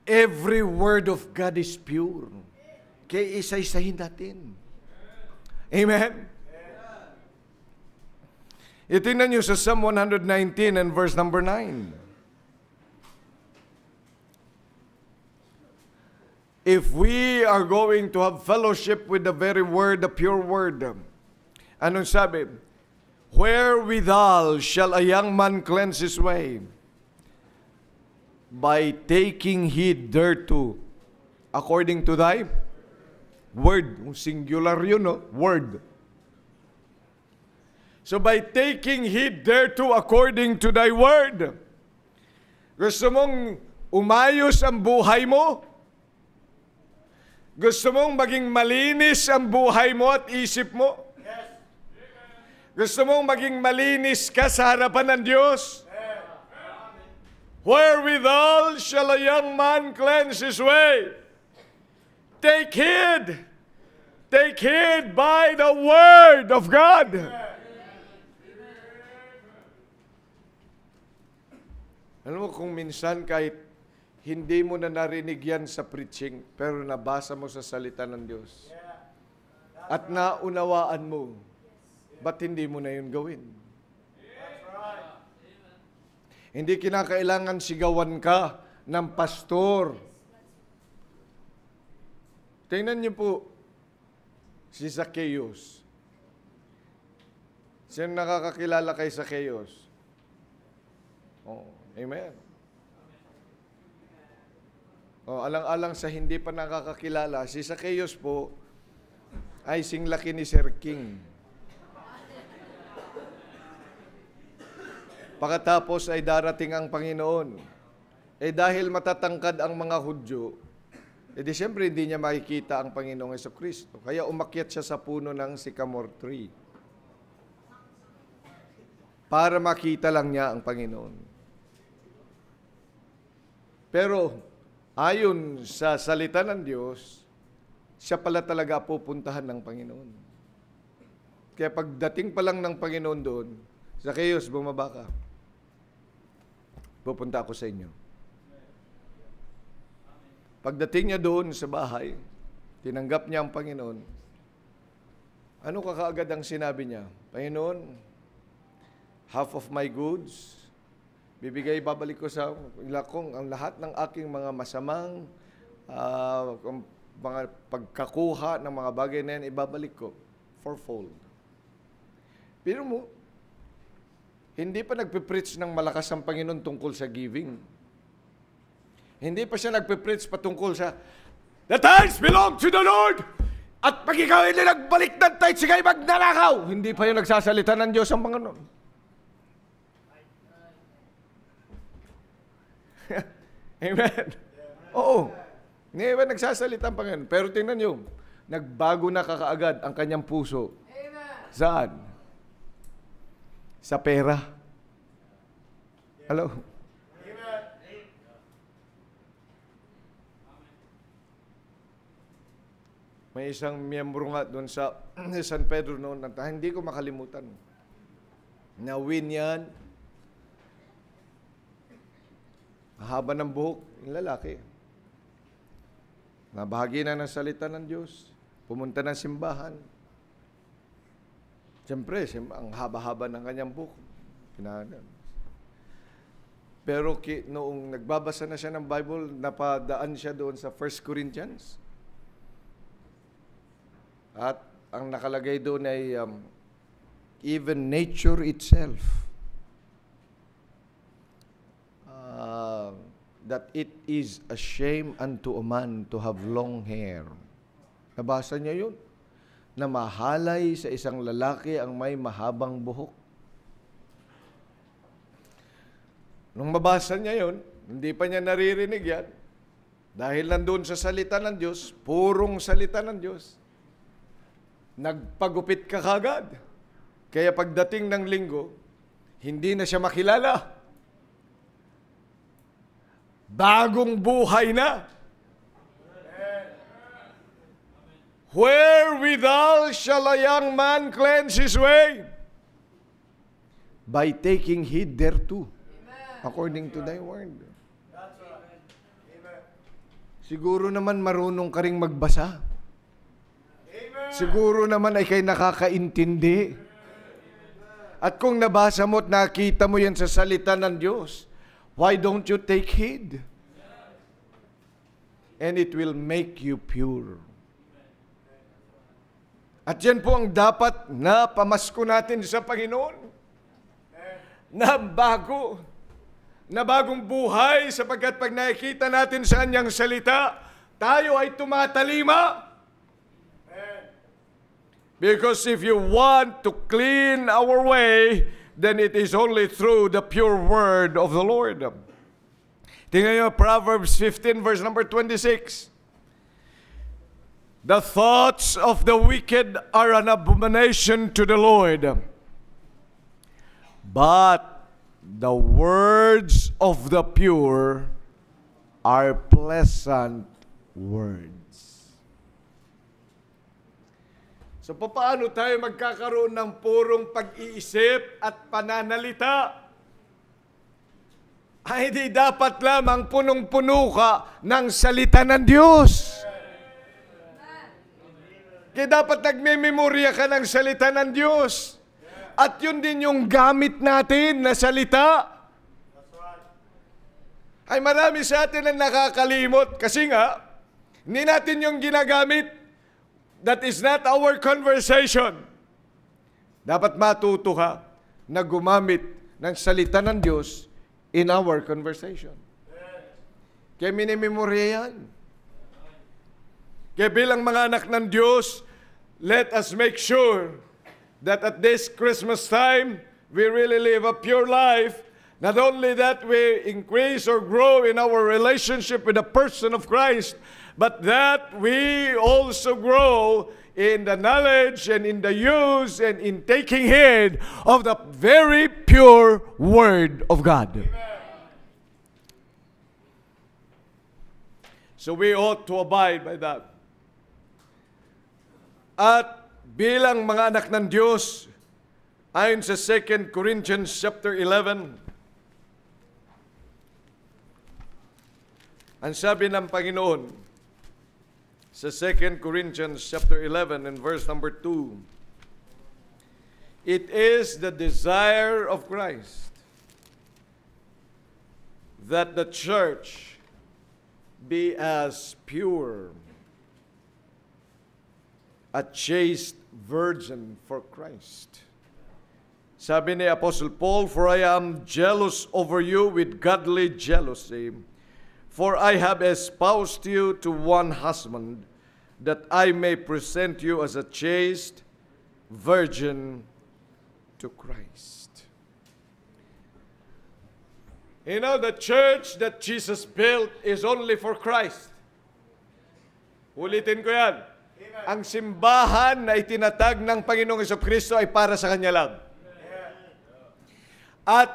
Every word of God is pure. Kaya isa-isahin natin. Amen? Itingnan nyo sa Psalm 119 and verse number 9. If we are going to have fellowship with the very word, the pure word, anong sabi? Wherewithal shall a young man cleanse his way? By taking heed thereto, according to thy word. Singular yun, no? Word. So by taking heed thereto according to thy word, gusto mong umayos ang buhay mo? Gusto mong maging malinis ang buhay mo at isip mo? Gusto mong maging malinis ka sa harapan ng Diyos? Wherewithal shall a young man cleanse his way? Take heed! Take heed by the Word of God! Alam mo, kung minsan kahit hindi mo na narinig yan sa preaching, pero nabasa mo sa salita ng Diyos, at naunawaan mo, ba't hindi mo na yun gawin? Hindi kinakailangan sigawan ka ng pastor. Tingnan niyo po, si Zacchaeus. Sino nakakakilala kay Zacchaeus? Oh, amen. Oh, alang-alang sa hindi pa nakakakilala, si Zacchaeus po ay singlaki ni Sir King. Pagkatapos ay darating ang Panginoon. Dahil matatangkad ang mga Hudyo, di siyempre hindi niya makikita ang Panginoong Jesucristo. Kaya umakyat siya sa puno ng sycamore tree. Para makita lang niya ang Panginoon. Pero ayon sa salita ng Diyos, siya pala talaga pupuntahan ng Panginoon. Kaya pagdating pa lang ng Panginoon doon, Zacchaeus, bumaba ka. Pupunta ako sa inyo. Pagdating niya doon sa bahay, tinanggap niya ang Panginoon. Ano kaagad ang sinabi niya? Panginoon, half of my goods, babalik ko sa ilakong ang lahat ng aking mga masamang mga pagkakuha ng mga bagay na yan, ibabalik ko fourfold. Pero mo, hindi pa nagpipreach ng malakas ang Panginoon tungkol sa giving. Hindi pa siya nagpipreach patungkol sa the tithes belong to the Lord! At pag ikaw hindi nagbalik ng tithes, ikaw'y magnanakaw! Hindi pa yung nagsasalita ng Diyos ang Panginoon. Amen. Oo. Hindi ba nagsasalita ang Panginoon? Pero tingnan nyo, nagbago na kakaagad ang kanyang puso. Saan? Sa pera. Hello? May isang miyembro nga doon sa San Pedro noon, hindi ko makalimutan. Na-win yan. Haba ng buhok, yung lalaki. Nabahagi na ng salita ng Diyos. Pumunta ng simbahan. Siyempre, ang haba-haba ng kanyang buhok. Pero noong nagbabasa na siya ng Bible, napadaan siya doon sa 1 Corinthians. At ang nakalagay doon ay even nature itself, that it is a shame unto a man to have long hair. Nabasa niya yun? Na mahalay sa isang lalaki ang may mahabang buhok. Nung mabasa niya yun, hindi pa niya naririnig yan. Dahil nandun sa salita ng Diyos, purong salita ng Diyos, nagpagupit ka kagad. Kaya pagdating ng linggo, hindi na siya makilala. Bagong buhay na. Wherewithal shall a young man cleanse his way? By taking heed thereto, according to thy word. Siguro naman marunong ka ring magbasa. Siguro naman ay kay nakakaintindi. At kung nabasa mo at nakita mo yan sa salita ng Diyos, why don't you take heed? And it will make you pure. At yan po ang dapat na pamasko natin sa Panginoon. Na bago. Na bagong buhay sapagkat pag nakikita natin sa kanyang salita, tayo ay tumatalima. Because if you want to clean our way, then it is only through the pure word of the Lord. Tingnan nyo, Proverbs 15 verse number 26. The thoughts of the wicked are an abomination to the Lord, but the words of the pure are pleasant words. So paano tayo magkakaroon ng purong pag-iisip at pananalita? Ay di dapat lamang punong-puno ka ng salita ng Diyos. Kaya dapat nagmememorya ka ng salita ng Diyos. At yun din yung gamit natin na salita. Ay marami sa atin ang nakakalimot kasi nga, hindi natin yung ginagamit. That is not our conversation. Dapat matuto ka na gumamit ng salita ng Diyos in our conversation. Kaya minimemorya yan. Kaya bilang mga anak ng Diyos, let us make sure that at this Christmas time, we really live a pure life. Not only that we increase or grow in our relationship with the person of Christ, but that we also grow in the knowledge and in the use and in taking heed of the very pure Word of God. Amen. So we ought to abide by that. At bilang mga anak ng Diyos, ayon sa 2 Corinthians chapter 11, ang sabi ng Panginoon sa 2 Corinthians chapter 11 and verse number 2, it is the desire of Christ that the church be as pure, a chaste virgin for Christ. Sabi ni Apostle Paul, for I am jealous over you with godly jealousy, for I have espoused you to one husband, that I may present you as a chaste virgin to Christ. You know, the church that Jesus built is only for Christ. Ulitin ko yan. Ang simbahan na itinatag ng Panginoong Jesucristo ay para sa Kanya lang. At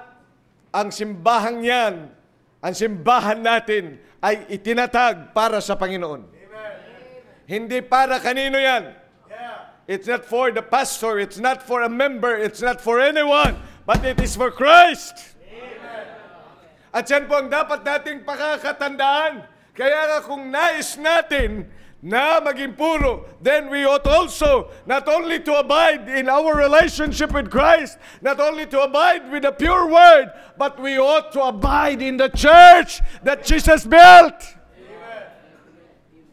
ang simbahan yan, ang simbahan natin ay itinatag para sa Panginoon. Amen. Hindi para kanino yan. It's not for the pastor, it's not for a member, it's not for anyone, but it is for Christ. Amen. At yan po ang dapat nating pakakatandaan. Kaya nga kung nais natin na maging puro, then we ought also not only to abide in our relationship with Christ, not only to abide with the pure word, but we ought to abide in the church that Jesus built. Amen.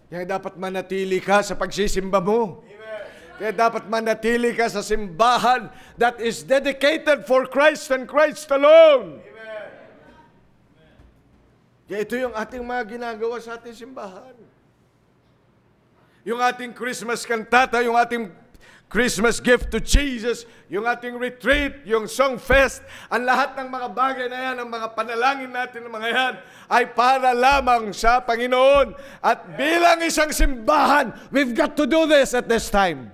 Kaya dapat manatili ka sa pagsisimba mo. Amen. Kaya dapat manatili ka sa simbahan that is dedicated for Christ and Christ alone. Amen. Kaya ito yung ating mga ginagawa sa ating simbahan. Yung ating Christmas kantata, yung ating Christmas gift to Jesus, yung ating retreat, yung song fest, ang lahat ng mga bagay na yan, ang mga panalangin natin ng mga yan, ay para lamang sa Panginoon. At bilang isang simbahan, we've got to do this at this time.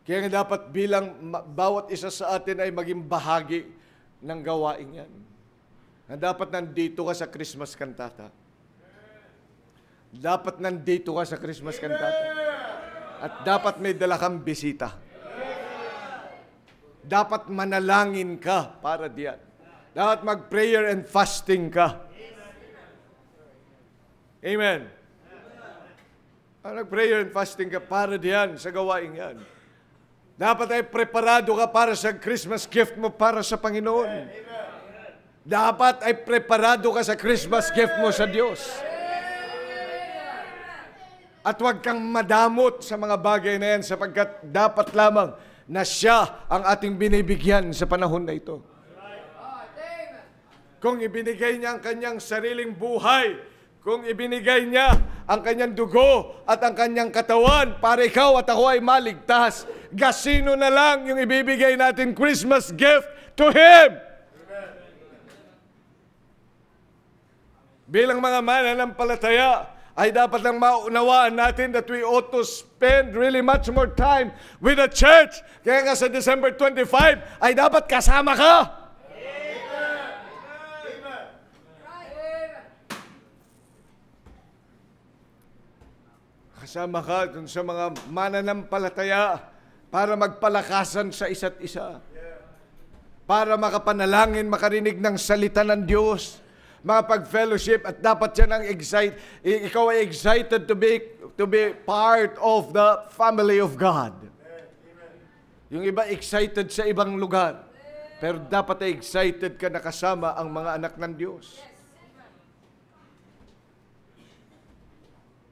Kaya nga dapat bilang bawat isa sa atin ay maging bahagi ng gawain yan. Na dapat nandito ka sa Christmas kantata. Dapat nandito ka sa Christmas kantata. At dapat may dala kang bisita. Dapat manalangin ka para diyan. Dapat mag-prayer and fasting ka. Amen. Nag-prayer and fasting ka para diyan sa gawain yan. Dapat ay preparado ka para sa Christmas gift mo para sa Panginoon. Dapat ay preparado ka sa Christmas gift mo sa Diyos. At huwag kang madamot sa mga bagay na yan sapagkat dapat lamang na siya ang ating binibigyan sa panahon na ito. Kung ibinigay niya ang kanyang sariling buhay, kung ibinigay niya ang kanyang dugo at ang kanyang katawan para ikaw at ako ay maligtas, gasino na lang yung ibibigay natin Christmas gift to Him. Bilang mga mananampalataya, ay dapat lang maunawaan natin that we ought to spend really much more time with the church. Kaya nga sa December 25, ay dapat kasama ka. Amen. Kasama ka dun sa mga mananampalataya para magpalakasan sa isa't isa. Para makapanalangin, makarinig ng salita ng Diyos, makapag-fellowship, at dapat yan ang ikaw ay excited to be part of the family of God. Yung iba excited sa ibang lugar, pero dapat ay excited ka na kasama ang mga anak ng Diyos.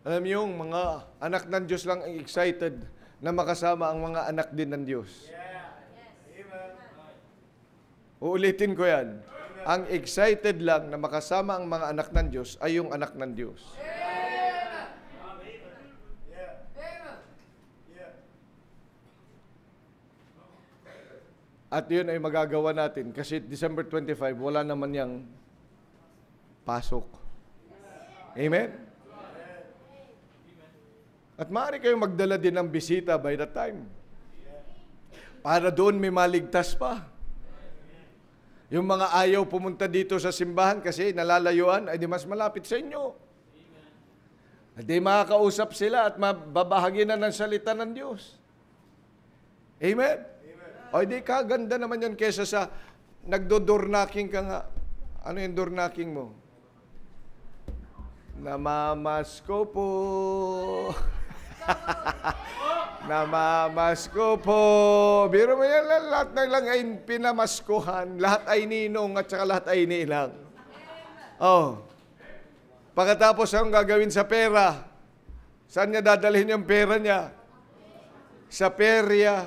Alam niyo, yung mga anak ng Diyos lang ang excited na makasama ang mga anak din ng Diyos. Uulitin ko yan. Ang excited lang na makasama ang mga anak ng Diyos ay yung anak ng Diyos. At yun ay magagawa natin kasi December 25, wala naman yang pasok. Amen? At maaari kayong magdala din ng bisita by that time. Para doon may maligtas pa. Yung mga ayaw pumunta dito sa simbahan kasi nalalayuan, ay di mas malapit sa inyo. At di makakausap sila at mababahagi na ng salita ng Diyos. Amen? O di kaganda naman yan kesa sa nagdo-doorknocking ka nga. Ano yung doorknocking mo? Namamasko po. Namamasko po. Biro mo yan, lahat na lang ay pinamaskuhan. Lahat ay ninong at saka lahat ay nilang. Oh. Pagkatapos anong gagawin sa pera? Saan niya dadalhin yung pera niya? Sa perya.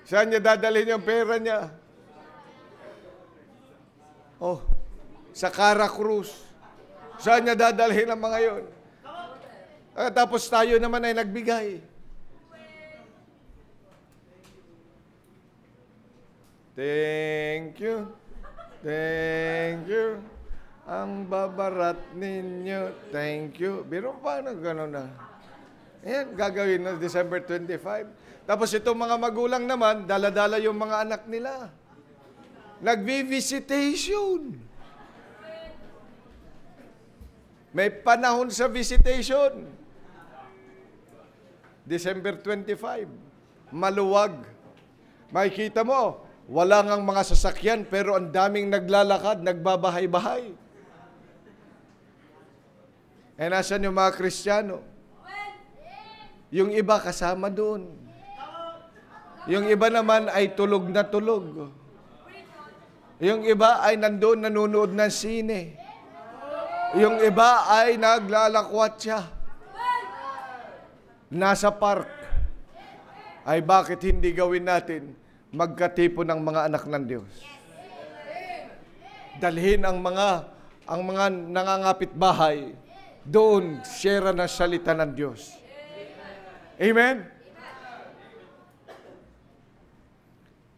Saan niya dadalhin yung pera niya? Oh. Sa Cara Cruz. Saan niya dadalhin ang mga yon? Tapos tayo naman ay nagbigay. Thank you. Thank you. Ang babarat ninyo. Thank you. Biro pa na gano'n na. Ayan, gagawin na December 25. Tapos itong mga magulang naman, dala-dala yung mga anak nila. Nagvi-visitation. May panahon sa visitation. December 25. Maluwag. Makikita mo, wala ngang mga sasakyan pero ang daming naglalakad, nagbabahay-bahay. Eh, nasan yung mga Kristiyano? Yung iba kasama doon. Yung iba naman ay tulog na tulog. Yung iba ay nandoon nanonood ng sine. Yung iba ay naglalakwatsa. Nasa park. Ay bakit hindi gawin natin magkatipon ng mga anak ng Diyos? Dalhin ang mga nangangapit bahay doon, share na salita ng Diyos. Amen?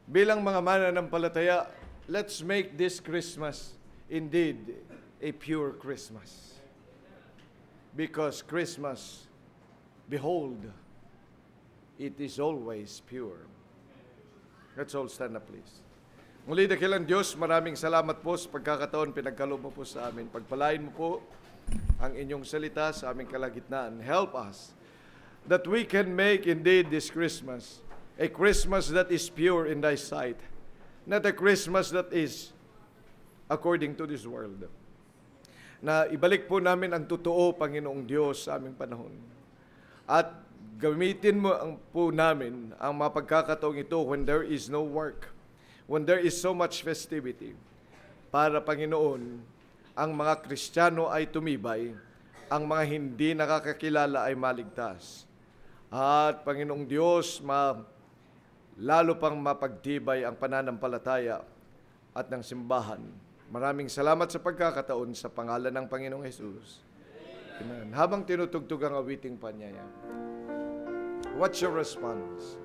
Bilang mga mananampalataya, let's make this Christmas indeed a pure Christmas. Because Christmas, behold, it is always pure. Let's all stand up, please. Muli dakilang Diyos, maraming salamat po sa pagkakataon pinagkaloob mo po sa amin. Pagpalain mo po ang inyong salita sa aming kalagitnaan. Help us that we can make indeed this Christmas a Christmas that is pure in thy sight, not a Christmas that is according to this world. Na ibalik po namin ang totoo, Panginoong Diyos, sa aming panahon. At gamitin mo po namin ang mga pagkakataong ito when there is no work, when there is so much festivity, para, Panginoon, ang mga Kristiyano ay tumibay, ang mga hindi nakakakilala ay maligtas. At, Panginoong Diyos, lalo pang mapagtibay ang pananampalataya at ng simbahan. Maraming salamat sa pagkakataon sa pangalan ng Panginoong Jesus. Amen. Habang tinutugtog ang awiting panyaya, what's your response?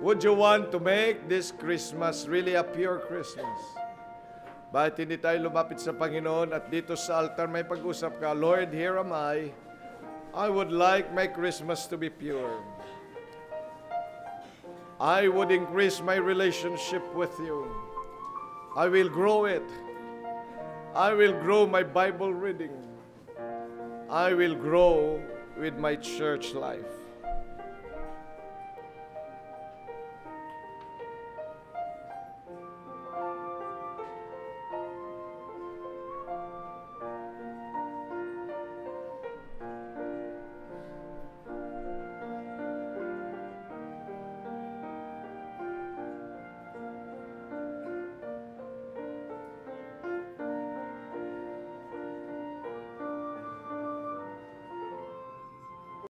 Would you want to make this Christmas really a pure Christmas? Bakit hindi tayo lumapit sa Panginoon at dito sa altar may pag-usap ka, Lord, here am I. I would like my Christmas to be pure. I would increase my relationship with you. I will grow it. I will grow my Bible reading. I will grow with my church life.